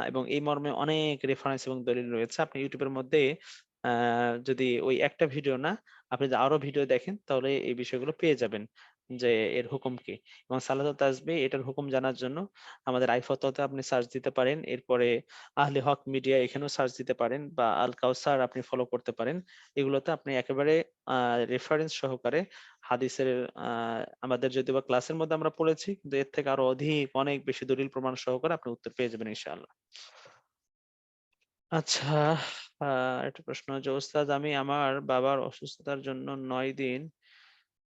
এবং এই মর্মে অনেক রেফারেন্স এবং দলিল রয়েছে। আপনি ইউটিউবের মধ্যে আ যদি ওই একটা ভিডিও না আপনি যদি আরো ভিডিও দেখেন তাহলে এই বিষয়গুলো পেয়ে যাবেন যে এর হুকুম কি। এবং সালাতুত তাসবিহ এটার হুকুম জানার জন্য আমাদের আইফাতাতে আপনি সার্চ দিতে পারেন। এরপরে আহলে হক মিডিয়া এখানেও সার্চ দিতে পারেন বা আল কাউসার আপনি ফলো করতে পারেন। এগুলোতে আপনি একেবারে আ রেফারেন্স সহকারে হাদিসের আ আমাদের যদিওবা ক্লাসের মধ্যে আমরা পড়েছি কিন্তু এর থেকে আরো অনেক বেশি দলিল প্রমাণ সহকারে আপনি উত্তর পেয়ে যাবেন ইনশাআল্লাহ। আচ্ছা, একটা প্রশ্ন যে ওস্তাদ আমি আমার বাবার অসুস্থতার জন্য ৯ দিন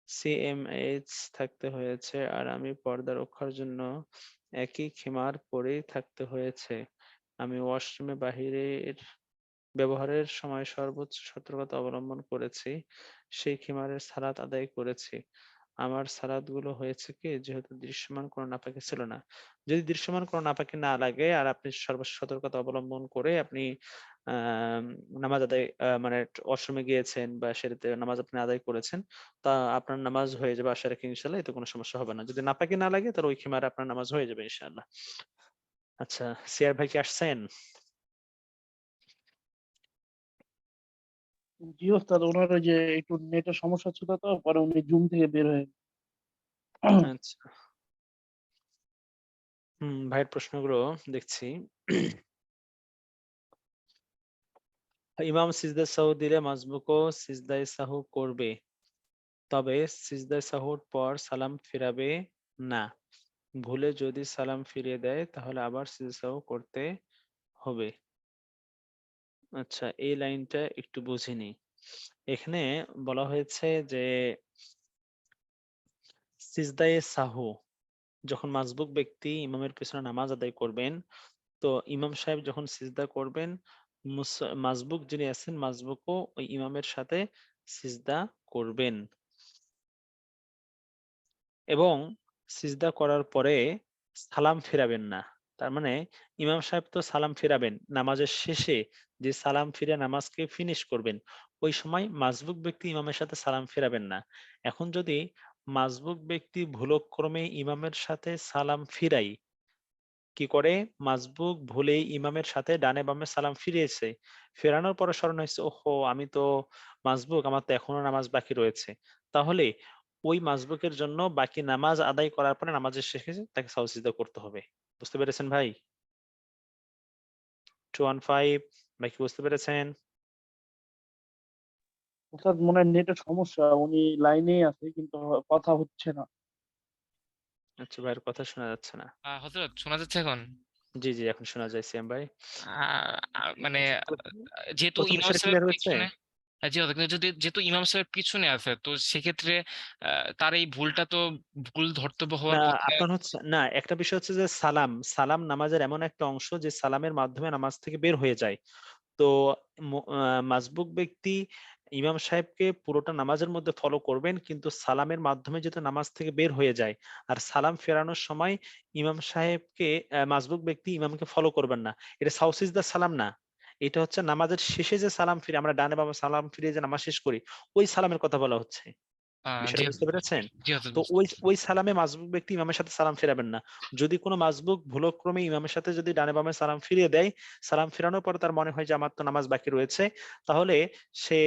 সিএমএইচ থাকতে হয়েছে আর আমি পর্দা রক্ষার জন্য একই খিমার পরেই থাকতে হয়েছে। আমি ওয়াশরুমে বাহিরের ব্যবহারের সময় সর্বোচ্চ সতর্কতা অবলম্বন করেছি। সেই খিমারের সালাত আদায় করেছি। আমার সালাতগুলো হয়েছে কি যেহেতু দৃশ্যমান কোনো নাপাকি ছিল না। যদি দৃশ্যমান কোনো নাপাকি না লাগে আর আপনি সর্বোচ্চ সতর্কতা অবলম্বন করে আপনি আম নামাজ আদায় মানে ওয়াশরুমে গিয়েছেন বা সেটাতে নামাজ আপনি আদায় করেছেন, তা আপনার নামাজ হয়ে যাবে আশা রাখি ইনশাআল্লাহ। এতে কোনো সমস্যা হবে না। যদি নাপাকি না লাগে তাহলে ওই খিমারে আপনার নামাজ হয়ে যাবে ইনশাআল্লাহ। আচ্ছা, সিয়ার ভাই কি আসছেন? জি ওস্তাদ, ওনার ওই যে একটু নেটের সমস্যা ছিল তো পরে উনি জুম থেকে বের হয়ে আচ্ছা। ভাইয়ের প্রশ্নগুলো দেখছি। ইমাম সিজদায় সাহু দিলে মাসবুকও সিজদায় সাহু করবে। তবে সিজদায় সাহুর পর সালাম ফিরাবে না। ভুলে যদি সালাম ফিরিয়ে দেয় তাহলে আবার সিজদাও করতে হবে। আচ্ছা, এই লাইনটা একটু বুঝিনি। এখানে বলা হয়েছে যে সিজদায়ে সাহু যখন মাসবুক ব্যক্তি ইমামের পেছনে নামাজ আদায় করবেন, তো ইমাম সাহেব যখন সিজদা করবেন, মাসবুক যিনি আছেন মাসবুকও ওই ইমামের সাথে সিজদা করবেন এবং সিজদা করার পরে সালাম ফিরাবেন না। তার মানে ইমাম সাহেব তো সালাম ফিরাবেন নামাজের শেষে, যে সালাম ফিরে নামাজকে ফিনিশ করবেন, ওই সময় মাসবুক ব্যক্তি ইমামের সাথে সালাম ফিরাবেন না। এখন যদি মাসবুক ব্যক্তি ভুলক্রমে ইমামের সাথে সালাম ফিরাই, কি করে মাসবুক ভুলেই ইমামের সাথে ডানে বামে সালাম ফিরিয়েছে, ফেরানোর পরে স্মরণ হয়েছে ওহো আমি তো মাসবুক, আমার তো এখনো নামাজ বাকি রয়েছে, তাহলে ওই মাসবুকের জন্য বাকি নামাজ আদায় করার পরে নামাজের শেষে তাকে সাজদা করতে হবে। বুঝতে পেরেছেন ভাই? 215 ভাই কি বুঝতে পেরেছেন? ওস্তাদ মনে হয় নেটের সমস্যা, উনি লাইনেই আছে কিন্তু কথা হচ্ছে না। আচ্ছা, ভাইয়ের কথা শোনা যাচ্ছে না। হযরত শোনা যাচ্ছে এখন? জি জি, এখন শোনা যায় সিয়াম ভাই। মানে যেহেতু প্রথম ইমাম বিষয়টা সাহেবের ক্লিয়ার হয়েছে? পিছনে জি হযরত, কিন্তু যেহেতু ইমাম সাহেব পিছনে আছে, তো সেক্ষেত্রে তার এই ভুলটা তো ভুল ধর্তব্য না, হওয়ার কথা। আপনার হচ্ছে না, একটা বিষয় হচ্ছে যে সালাম নামাজের এমন একটা অংশ যে সালামের মাধ্যমে নামাজ থেকে বের হয়ে যায়। তো মাসবুক ব্যক্তি ইমাম সাহেবকে পুরোটা নামাজের মধ্যে ফলো করবেন, কিন্তু সালামের মাধ্যমে যেহেতু নামাজ থেকে বের হয়ে যায়, আর সালাম ফেরানোর সময় ইমাম সাহেবকে মাসবুক ব্যক্তি ইমামকে ফলো করবেন না। এটা সাউসিজদা সালাম না, এটা হচ্ছে নামাজের শেষে যে সালাম ফিরে আমরা ডানে বামে সালাম ফিরিয়ে যে নামাজ শেষ করি, ওই সালামের কথা বলা হচ্ছে। জি বিষয়টা বুঝতে হযরত, পেরেছেন? জি হযরত তো বুঝতে ওই পারছি। ওই সালামে মাসবুক ব্যক্তি ইমামের সাথে সালাম ফেরাবেন না। যদি কোনো মাসবুক ভুলক্রমে ইমামের সাথে যদি ডানে বামে সালাম ফিরিয়ে দেয়, সালাম ফেরানোর পরে তার মনে হয় যে আমার তো নামাজ বাকি রয়েছে, তাহলে সে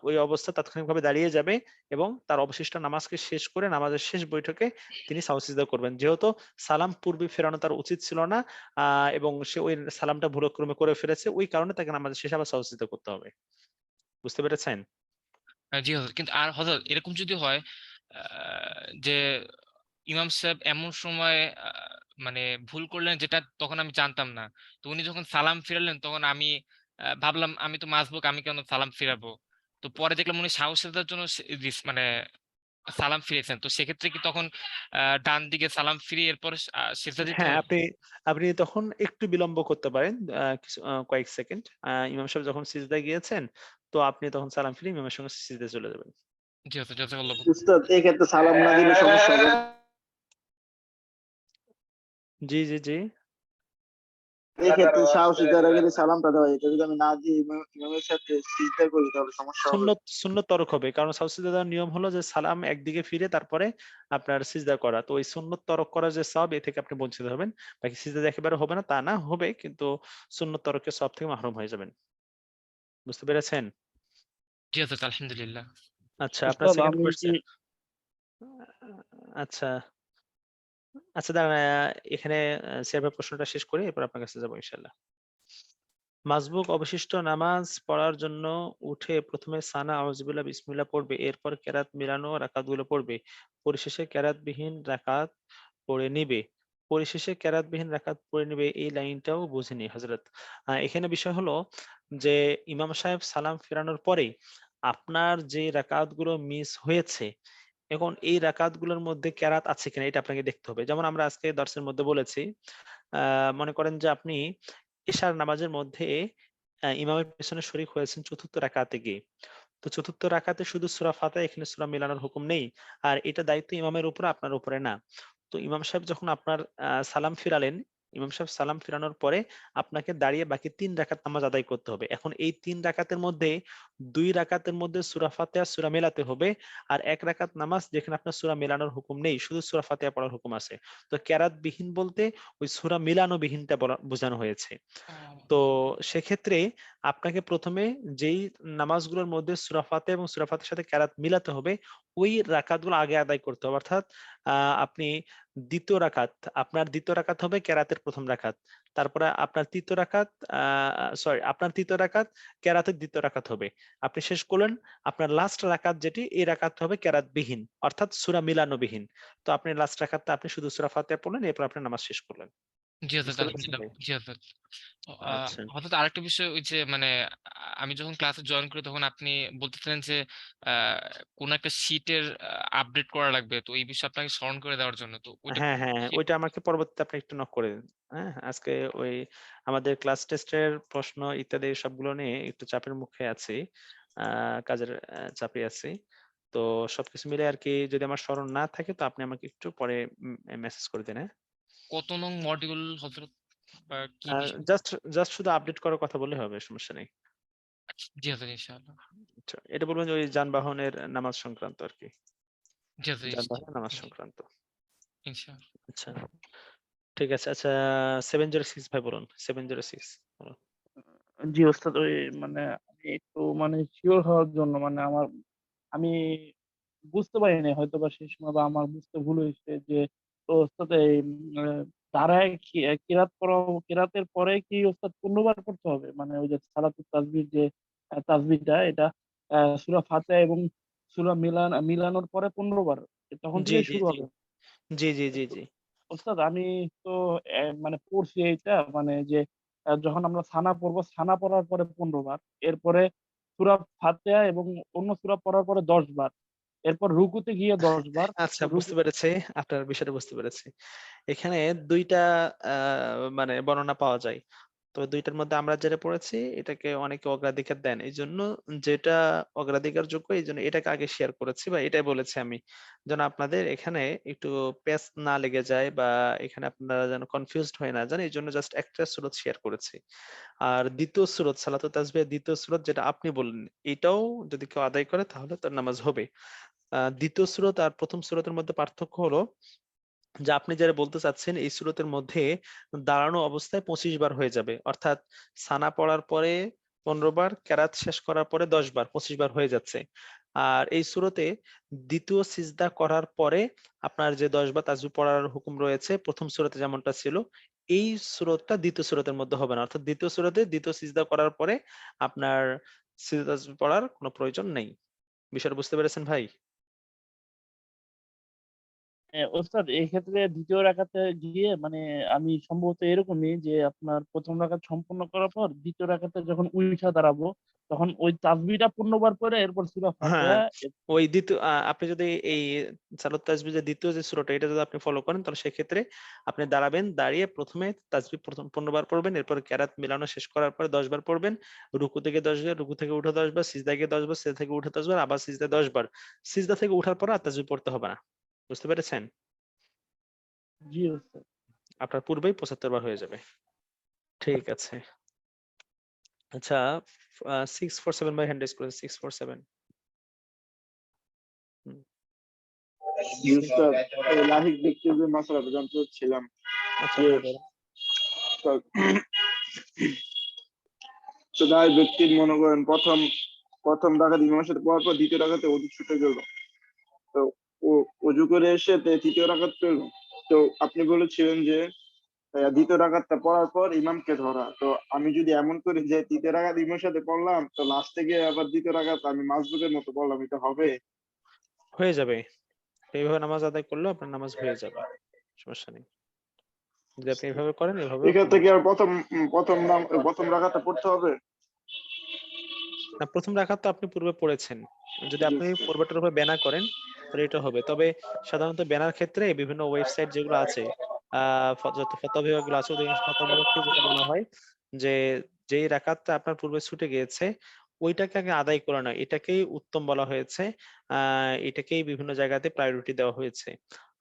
ওই অবস্থায় তাৎক্ষণিকভাবে দাঁড়িয়ে যাবে এবং তার অবশিষ্ট নামাজকে শেষ করে নামাজের শেষ বৈঠকে তিনি সাউসিজদা করবেন। যেহেতু সালাম পূর্বে ফেরানো তার উচিত ছিল না, এবং সে ওই সালামটা ভুলক্রমে করে ফেলেছে, ওই কারণে তাকে নামাজের শেষে আবার সাউসিজদা করতে হবে। বুঝতে পেরেছেন? জি হযরত, কিন্তু আর হযরত এরকম যদি হয় যে ইমাম সাহেব এমন সময় মানে ভুল করলেন যেটা তখন আমি জানতাম না। তো উনি যখন সালাম ফিরালেন তখন আমি ভাবলাম আমি তো মাসবুক, আমি কেন সালাম ফিরাবো? তো পরে দেখলাম উনি সাহসিকতার জন্য মানে সালাম ফিরিয়েছেন। তো সেক্ষেত্রে কি তখন ডান দিকে সালাম ফিরিয়ে এরপরে সিজদা দিতে হ্যাঁ, হবে? আপনি আপনি তখন একটু বিলম্ব করতে পারেন। কয়েক সেকেন্ড। ইমাম সাহেব যখন সিজদায় গিয়েছেন, তো আপনি তখন সালাম ফিরিয়ে ইমামের সঙ্গে সিজদায় চলে যাবেন। জি হযরত, জাযাকাল্লাহ। উস্তাদ এক্ষেত্রে সালাম না দিলে সমস্যা হবে? জি, জি, জি। এক্ষেত্রে সাহসী দ্বারা যদি সালামটা দেওয়া যেত, যদি আমি না দিয়ে ইমামের সাথে সিজদা করি তাহলে সমস্যা হবে? সুন্নত তরক হবে। কারণ সাজদা দেওয়ার নিয়ম হলো যে সালাম একদিকে ফিরে তারপরে আপনার সিজদা করা। তো ওই সুন্নত তরক করার যে সওয়াব, এ থেকে আপনি বঞ্চিত হবেন। বাকি সিজদা একেবারে হবে না তা না, হবে কিন্তু সুন্নত তরকের সওয়াব থেকে মাহরুম হয়ে যাবেন। বুঝতে পেরেছেন? জি হযরত, আলহামদুলিল্লাহ। আচ্ছা, আপনার উস্তাদ সেকেন্ড আমি কি কোয়েশ্চেন। আচ্ছা, আচ্ছা দাঁড়ান, এখানে সেভাবে প্রশ্নটা শেষ করি, এরপর আপনার কাছে যাবো ইনশাআল্লাহ। মাসবুক অবশিষ্ট নামাজ পড়ার জন্য উঠে প্রথমে সানা আউযুবিল্লাহ বিসমিল্লাহ পড়বে, এরপর কেরাত মিলানো রাকাতগুলো পড়বে, পরিশেষে কেরাতবিহীন রাকাত পড়ে নিবে। পরিশেষে কেরাতবিহীন রাকাত পড়ে নিবে, এই লাইনটাও বুঝিনি হযরত। এখানে বিষয় হলো যে ইমাম সাহেব সালাম ফেরানোর পরে আপনার যে রাকাতগুলো মিস হয়েছে, এখন এই রাকাতগুলোর মধ্যে কেরাত আছে কিনা এটা আপনাকে দেখতে হবে। যেমন আমরা আজকে দর্সের মধ্যে বলেছি, মনে করেন যে আপনি এশার নামাজের মধ্যে ইমামের পেছনে শরীক হয়েছেন চতুর্থ রাকাতে গিয়ে। তো চতুর্থ রাকাতে শুধু সূরা ফাতিহা, এখানে সূরা মিলানোর হুকুম নেই। আর এটা দায়িত্ব ইমামের উপরে, আপনার উপরে না। তো ইমাম সাহেব যখন আপনার সালাম ফিরালেন, ইমাম সাহেব সালাম ফিরানোর পরে আপনাকে দাঁড়িয়ে বাকি ৩ রাকাত নামাজ আদায় করতে হবে। এখন এই ৩ রাকাতের মধ্যে ২ রাকাতের মধ্যে সূরা ফাতিহা, সূরা মেলাতে হবে। আর ১ রাকাত নামাজ যেখানে আপনার সূরা মেলানোর হুকুম নেই, শুধু সূরা ফাতিহা পড়ার হুকুম আছে। তো কেরাতবিহীন বলতে ওই সূরা মিলানো বিহীনটা বোঝানো হয়েছে। তো সেক্ষেত্রে আপনাকে প্রথমে যেই নামাজগুলোর মধ্যে সূরা ফাতিহা এবং সূরা ফাতিহার সাথে কেরাত মিলাতে হবে, ওই রাকাতগুলো আগে আদায় করতে হবে। অর্থাৎ আপনি দ্বিতীয় রাকাত, আপনার দ্বিতীয় রাকাত হবে কেরাতের প্রথম রাকাত, তারপরে আপনার তৃতীয় রাকাত আপনার তৃতীয় রাকাত কেরাতের দ্বিতীয় রাকাত হবে। আপনি শেষ করলেন, আপনার লাস্ট রাকাত যেটি, এই রাকাত হবে কেরাত বিহীন, অর্থাৎ সূরা মিলানো বিহীন। তো আপনি লাস্ট রাকাতটা আপনি শুধু সূরা ফাতিহা পড়লেন, এরপর আপনি নামাজ শেষ করলেন। জি হযরত, বুঝতে পেরেছেন আলহামদুলিল্লাহ। ভাই? জি হযরত। আচ্ছা। হযরত আরেকটা বিষয়, ওই যে মানে আমি যখন ক্লাসে জয়েন করি তখন আপনি বলতেছিলেন যে আ কোন একটা শীটের আপডেট করা লাগবে। তো এই বিষয়ে আপনাকে স্মরণ করে দেওয়ার জন্য। তো ওইটা হ্যাঁ, কোন হ্যাঁ, শীট? ওইটা আমাকে পরবর্তীতে আপনি একটু নক করে দিন। হ্যাঁ? আজকে ওই আমাদের ক্লাস টেস্টের প্রশ্ন ইত্যাদি সবগুলো নিয়ে একটু চাপের মুখে আছি। আ কাজের চাপে আছি। তো সবকিছু মিলে আরকি যদি আমার স্মরণ না থাকে তো আপনি আমাকে একটু পরে মেসেজ করে দিন, হ্যাঁ? কত নং মডিউল হযরত, বা কি আ বিষয়? জাস্ট জাস্ট শুধু আপডেট করার কথা বললে হবে, সমস্যা নেই। জি হযরত, ইনশাআল্লাহ। আচ্ছা, এটা বলবেন যে ওই যানবাহনের নামাজ সংক্রান্ত আরকি। জি হযরত, যানবাহনের নামাজ সংক্রান্ত। ইনশাআল্লাহ। আচ্ছা, ঠিক আছে। আচ্ছা, 706 ভাই বলুন। 706 বলুন। জি ওস্তাদ, ওই মানে আমি একটু মানে সিওর হওয়ার জন্য মানে আমি বুঝতে পারিনি হয়তোবা সেই সময়, বা আমার বুঝতে ভুল হয়েছে যে, তো ওস্তাদ এই দাঁড়ায় কেরাতের পরে কি ওস্তাদ ১৫ বার পড়তে হবে? মানে ওই যে সালাতুত তাসবিহ যে তাসবিহটা, এটা সূরা ফাতিহা এবং সূরা মিলানোর পরে ১৫ বার। তখন জি, থেকেই জি, শুরু জি। হবে? জি, জি, জি, তো জি। ওস্তাদ আমি তো মানে পড়ছি এইটা, মানে যে যখন আমরা সানা পড়বো, সানা পড়ার পরে ১৫ বার। এরপরে সূরা ফাতিহা এবং অন্য সূরা পড়ার পরে ১০ বার। এরপর রুকুতে গিয়ে ১০ বার। আচ্ছা, রুকু বুঝতে পেরেছি। আপনার বিষয়টা বুঝতে পেরেছি। এখানে ২ টা আ মানে বর্ণনা পাওয়া যায়। তো ২ টার মধ্যে আমরা যেটা পড়েছি এটাকে অনেকে অগ্রাধিকার দেন। এইজন্য যেটা অগ্রাধিকারযোগ্য এইজন্য এটাকে আগে শেয়ার করেছি বা এটাই বলেছি আমি। যেন আপনাদের এখানে একটু প্যাচ না লেগে যায় বা এখানে আপনারা যেন কনফিউজড হয়ে না যান। এইজন্য জাস্ট একটা সূরত শেয়ার করেছি। আর ২য় সূরত সালাতুত তাসবিহের ২য় সূরত যেটা আপনি বললেন, এটাও যদি কেউ আদায় করে তাহলে তার নামাজ হবে। ২য় সূরত আর ১ম সূরতের মধ্যে পার্থক্য হলো যে আপনি যারা বলতে চাচ্ছেন এই সূরতের মধ্যে দাঁড়ানো অবস্থায় ২৫ বার হয়ে যাবে। অর্থাৎ সানা পড়ার পরে ১৫ বার, কেরাত শেষ করার পরে ১০ বার, ২৫ বার হয়ে যাচ্ছে। আর এই সূরতে ২য় সিজদা করার পরে আপনার যে ১০ বার তাসবিহ পড়ার হুকুম রয়েছে ১ম সূরতে যেমনটা ছিল, এই সূরতটা ২য় সূরতের মধ্যে হবে না। অর্থাৎ ২য় সূরতে ২য় সিজদা করার পরে আপনার সিজদা তাসবিহ পড়ার কোন প্রয়োজন নেই। বিষয়টা বুঝতে পেরেছেন ভাই? ওস্তাদ এক্ষেত্রে ২য় রাকাতে গিয়ে মানে আমি সম্ভবত এরকমই যে, আপনার ১ম রাকাত সম্পূর্ণ করার পর ২য় রাকাতে যখন উইঠা দাঁড়াবো, তখন ওই তাসবিহটা ১৫ বার পড়ে এরপর সূরা হ্যাঁ, ফাতিহা। ওই আপনি যদি এই সালাত তাসবিহের ২য় যে সূরাটা এটা যদি আপনি ফলো করেন তাহলে সেক্ষেত্রে আপনি দাঁড়াবেন, দাঁড়িয়ে ১ম এ তাসবিহ ১৫ বার পড়বেন, এরপর কেরাত মিলানো শেষ করার পরে ১০ বার পড়বেন, রুকু থেকে ১০ বার, রুকু থেকে উঠে ১০ বার, সিজদায় গিয়ে ১০ বার, সিজদা থেকে উঠে ১০ বার, আবার সিজদায় ১০ বার। সিজদা থেকে উঠার পর আর তাসবিহ পড়তে হবে না। বুঝতে পেরেছেন? জি ওস্তাদ। আপনার পূর্বেই ৭৫ বার হয়ে যাবে। ঠিক আছে। আচ্ছা, 647 বাই হ্যান্ড রেইজ করেছে 647। হুম, জি উস্তাদ, এই লাহিক ব্যক্তির মাসালাটা জানতে চাচ্ছিলাম আচ্ছা যে, হ্যাঁ বলেন। সদাই ব্যক্তির মনে করেন প্রথম ডাকাত ইমামের সাথে পড়ার পর দ্বিতীয় ডাকাতে অজু ছুটে গেল, তো ও অজু করে এসে তৃতীয় রাকাত পেল। তো আপনি বলেছিলেন যে দ্বিতীয় রাকাতটা পড়ার পর ইমামকে ধরা। তো আমি যদি এমন করি যে তৃতীয় রাকাত ইমামের সাথে পড়লাম, তো লাস্টে গিয়ে আবার দ্বিতীয় রাকাত আমি মাসবুকের মতো পড়লাম, এটা হবে? হয়ে যাবে। এইভাবে নামাজ আদায় করলেও আপনার নামাজ হয়ে যাবে। সমস্যা নেই। যদি আপনি এভাবে করেন এভাবেও এক্ষেত্রে নামাজ কি আর প্রথম রাকাতটা পড়তে হবে? না, ১ম রাকাত তো আপনি পূর্বে পড়েছেন। যদি জি আপনি পূর্বেরটার উপর ব্যানা করেন তাহলে এটা হবে। তবে সাধারণত ব্যানার ক্ষেত্রে বিভিন্ন ওয়েবসাইট যেগুলো আছে, আ যত ফতোয়া বিভাগগুলো আছে অধিকাংশ ফতোয়া বিভাগ থেকে যেটা বলা হয় যে, যেই রাকাতটা আপনার পূর্বে ছুটে গিয়েছে ওইটাকে আগে আদায় করে নেওয়া। এটাকেই উত্তম বলা হয়েছে। আ এটাকেই বিভিন্ন জায়গাতে প্রায়োরিটি দেওয়া হয়েছে।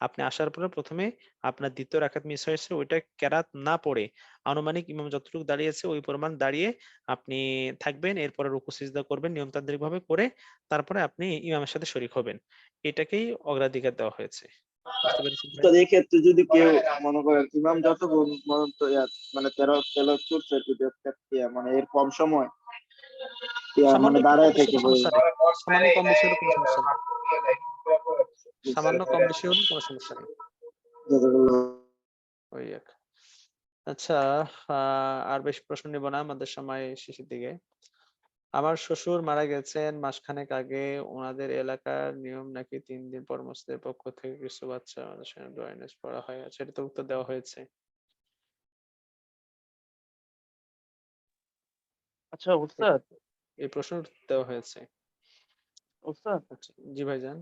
আপনি আসার পরে ১ম এ আপনার ২য় রাকাত মিস হয়েছে ওইটা কেরাত না পড়ে আনুমানিক ইমাম যতটুকু দাঁড়িয়েছে ওই পরিমাণ দাঁড়িয়ে আপনি থাকবেন। এরপরে রুকু সিজদা করবেন নিয়মতান্ত্রিকভাবে করে তারপরে আপনি ইমামের সাথে শরীক হবেন। এটাকেই অগ্রাধিকার দেওয়া হয়েছে। বুঝতে পেরেছেন ভাই? উস্তাদ, এই ক্ষেত্রে যদি কেউ মনে করেন ইমাম যতক্ষণ পর্যন্ত মানে তেলাওয়াত করছে আর কি, মানে এর কম সময় সামান্য মানে একটু কম দাঁড়ায় বেশি থেকে হলে বই। সমস্যা নেই। সামান্য কম বেশি হলে কোনো সমস্যা নেই। সামান্য কম বেশি হলে কোনো সমস্যা নেই। জাযাকাল্লাহ। ওই এক। আচ্ছা, আর বেশি প্রশ্ন নিব না, আমাদের সময় শেষের দিকে। আমার শ্বশুর মারা গেছেন মাসখানেক আগে। ওনাদের এলাকার নিয়ম নাকি 3 দিন পর মসজিদের পক্ষ থেকে কিছু বাচ্চা আমাদের সঙ্গে দোয়া নিয়ে পড়া হয়। আচ্ছা, এটা তো উত্তর দেওয়া হয়েছে। আচ্ছা উস্তাদ, এই প্রশ্ন দেওয়া হয়েছে। উস্তাদ আচ্ছা, জি ভাইজান।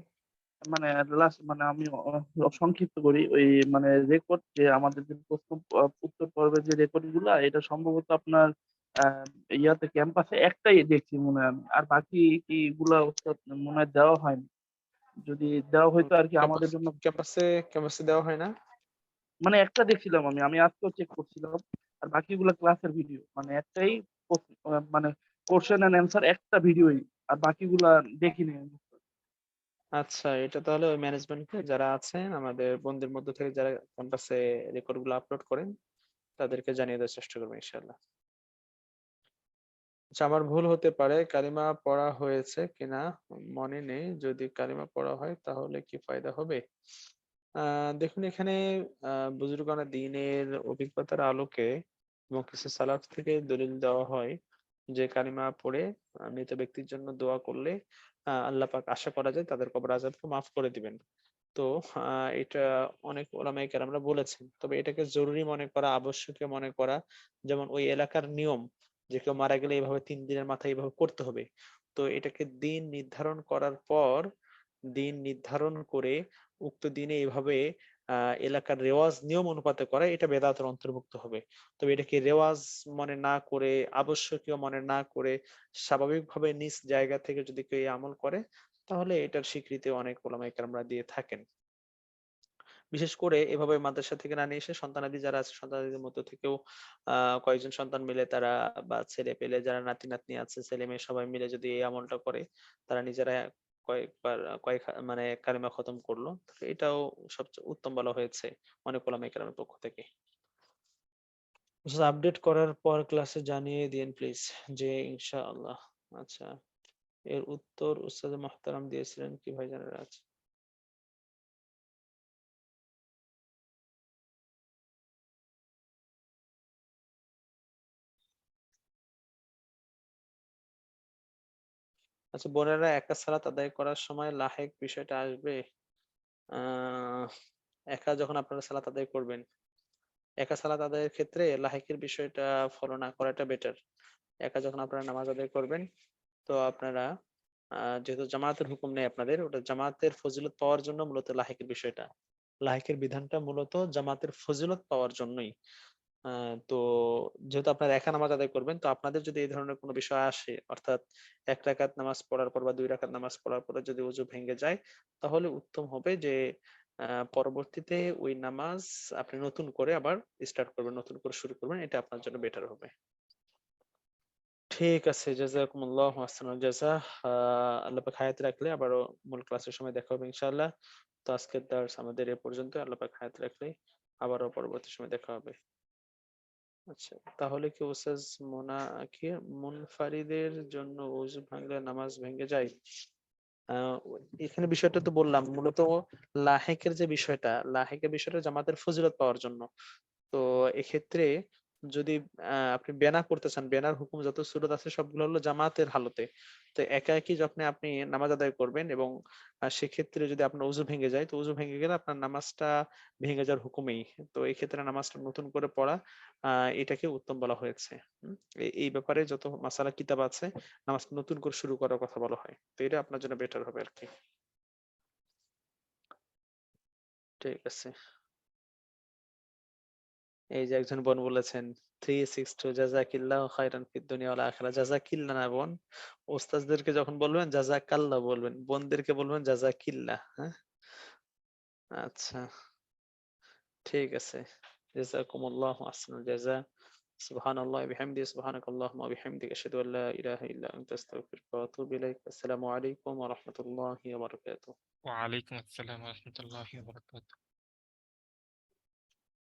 মানে লাস্ট মানে আমি সংক্ষিপ্ত করি ওই মানে রেকর্ড যে আমাদের যে প্রশ্ন উত্তর পর্বের যে রেকর্ড গুলা এটা সম্ভবত আপনার আহ, ইয়াতে ক্যাম্পাসে একটাই দেখছি মনে হয় আমি, আর বাকি কি গুলা উস্তাদ মনে হয় দেওয়া হয়নি। যদি দেওয়া হয়তো আর কি আমাদের জন্য, ক্যাম্পাসে ক্যাম্পাসে দেওয়া হয় না? মানে একটা দেখছিলাম আমি আজকেও চেক করছিলাম, আর বাকিগুলো ক্লাসের ভিডিও, মানে একটাই মানে কোশ্চেন এন্ড অ্যান্সার একটা ভিডিওই, আর বাকিগুলা দেখিনি আমি। আচ্ছা, এটা তাহলে ওই ম্যানেজমেন্টে যারা আছেন আমাদের বন্ধুদের মধ্যে থেকে যারা ক্যাম্পাসে রেকর্ড গুলো আপলোড করেন তাদেরকে জানিয়ে দেওয়ার চেষ্টা করবো ইনশাল্লাহ। আচ্ছা, আমার ভুল হতে পারে, কালিমা পড়া হয়েছে কিনা মনে নেই। যদি কালিমা পড়া হয় তাহলে কি ফায়দা হবে? দেখুন, এখানে বুজুর্গানা দ্বীনের অভিজ্ঞতার আলোকে এবং কিছু সালাফ থেকে দলিল দেওয়া হয় যে কালিমা পড়ে মৃত ব্যক্তির জন্য দোয়া করলে আল্লাহ পাক আশা করা যায় তাদের কবর আযাবকে মাফ করে দিবেন। তো এটা অনেক ওলামায়ে কেরামরা বলেছেন। তবে এটাকে জরুরি মনে করা, আবশ্যকীয় মনে করা, যেমন ওই এলাকার নিয়ম যে কেউ মারা গেলে এইভাবে 3 দিনের মাথায় এইভাবে করতে হবে। তো এটাকে দিন নির্ধারণ করার পর, দিন নির্ধারণ করে উক্ত দিনে এভাবে এলাকার রেওয়াজ নিয়ম অনুপাতে করা, এটা বেদাতের অন্তর্ভুক্ত হবে। তবে এটাকে রেওয়াজ মনে না করে, আবশ্যকীয় মনে না করে স্বাভাবিকভাবে নিজ জায়গা থেকে যদি কেউ এই আমল করে তাহলে এটার স্বীকৃতি অনেক ওলামায়ে কেরামরা দিয়ে থাকেন। বিশেষ করে এভাবে মাদ্রাসা থেকে না নিয়ে এসে সন্তানাদি যারা আছে সন্তানাদিদের মধ্য থেকেও কয়েকজন সন্তান মিলে তারা বা ছেলে পেলে যারা নাতি নাতনি আছে ছেলে মেয়ে সবাই মিলে যদি এই আমলটা করে, তারা নিজেরা কয়েকবার মানে কালিমা খতম করলো, তাহলে এটাও সবচেয়ে উত্তম বলা হয়েছে অনেক ওলামায়ে কেরামের পক্ষ থেকে। আপডেট করার পর ক্লাসে জানিয়ে দিন প্লিজ। যে ইনশাআল্লাহ। আচ্ছা, এর উত্তর উস্তাদ মুহতারাম দিয়েছিলেন কি ভাইজানের আছে? আচ্ছা, বোনেরা একা সালাত আদায় করার সময় লাহেক বিষয়টা আসবে? আহ একা যখন আপনারা সালাত আদায় করবেন, একা সালাত আদায়ের ক্ষেত্রে লাহেকের বিষয়টা ফলো না করাটা বেটার। একা যখন আপনারা নামাজ আদায় করবেন, তো আপনারা যেহেতু জামাতের হুকুম নেই আপনাদের, ওটা জামাতের ফজিলত পাওয়ার জন্য মূলত লাহেকের বিষয়টা, লাহেকের বিধানটা মূলত জামাতের ফজিলত পাওয়ার জন্যই। তো যেহেতু আপনারা একা নামাজ আদায় করবেন, তো আপনাদের যদি এই ধরনের কোনো বিষয় আসে, অর্থাৎ 1 রাকাত নামাজ পড়ার পর বা 2 রাকাত নামাজ পড়ার পরে যদি ওযু ভেঙে যায়, তাহলে উত্তম হবে যে পরবর্তীতে ওই নামাজ আপনি নতুন করে আবার স্টার্ট করবেন, নতুন করে শুরু করবেন, এটা আপনার জন্য বেটার হবে। ঠিক আছে, জাযাকুমুল্লাহু আহসানুল জাযা। আল্লাহ পাক হায়াত রাখলে আবারও মূল ক্লাসের সময় দেখা হবে ইনশাআল্লাহ। তো আজকের দার্স আমাদের এ পর্যন্ত। আল্লাহ পাক হায়াত রাখলে আবারও পরবর্তী সময় দেখা হবে। আচ্ছা, তাহলে কি ওস্তাদ মোনা কি মুনফারিদের জন্য ওযু ভাঙলে নামাজ ভেঙে যায়? আহ, এখানে বিষয়টা তো বললাম মূলত লাহেকের বিষয়টা জামাতের ফজিলত পাওয়ার জন্য। তো এক্ষেত্রে যদি আপনি বেনা করতে চান, বেনার হুকুম যত সূরত আছে সবগুলো হলো জামাতের হালতে। তো একা একই যখন আপনি নামাজ আদায় করবেন এবং সেক্ষেত্রে যদি আপনার ওযু ভেঙে যায়, তো ওযু ভেঙে গেলে আপনার নামাজটা ভেঙে যাওয়ার হুকুমেই। তো এই ক্ষেত্রে নামাজটা নতুন করে পড়া এটাকে উত্তম বলা হয়েছে। এই ব্যাপারে যত মাসালা কিতাব আছে নামাজ নতুন করে শুরু করার কথা বলা হয়, তো এটা আপনার জন্য বেটার হবে আর কি। ঠিক আছে, এই যে একজন বোন বলেছেন 362 জাযাকিল্লাহ খায়রান ফিদ দুনিয়া ওয়াল আখিরাহ। জাযাকিল্লাহ না বোন, ওস্তাদদেরকে যখন বলবেন জাযাকাল্লাহ বলবেন, বোনদেরকে বলবেন জাযাকিল্লাহ। হ্যাঁ, আচ্ছা, ঠিক আছে। জাযাকুমুল্লাহু আহসানুল জাযা। সুবহানাল্লাহি ওয়া বিহামদিহি, সুবহানাকাল্লাহুম্মা ওয়া বিহামদিকা আশহাদু আল্লা ইলাহা ইল্লা আনতা আস্তাগফিরুকা ওয়া আতুবু ইলাইক। আসসালামু আলাইকুম ওয়া রাহমাতুল্লাহি ওয়া বারাকাতুহু। ওয়ালাইকুম আসসালাম রহমতুল্লাহ।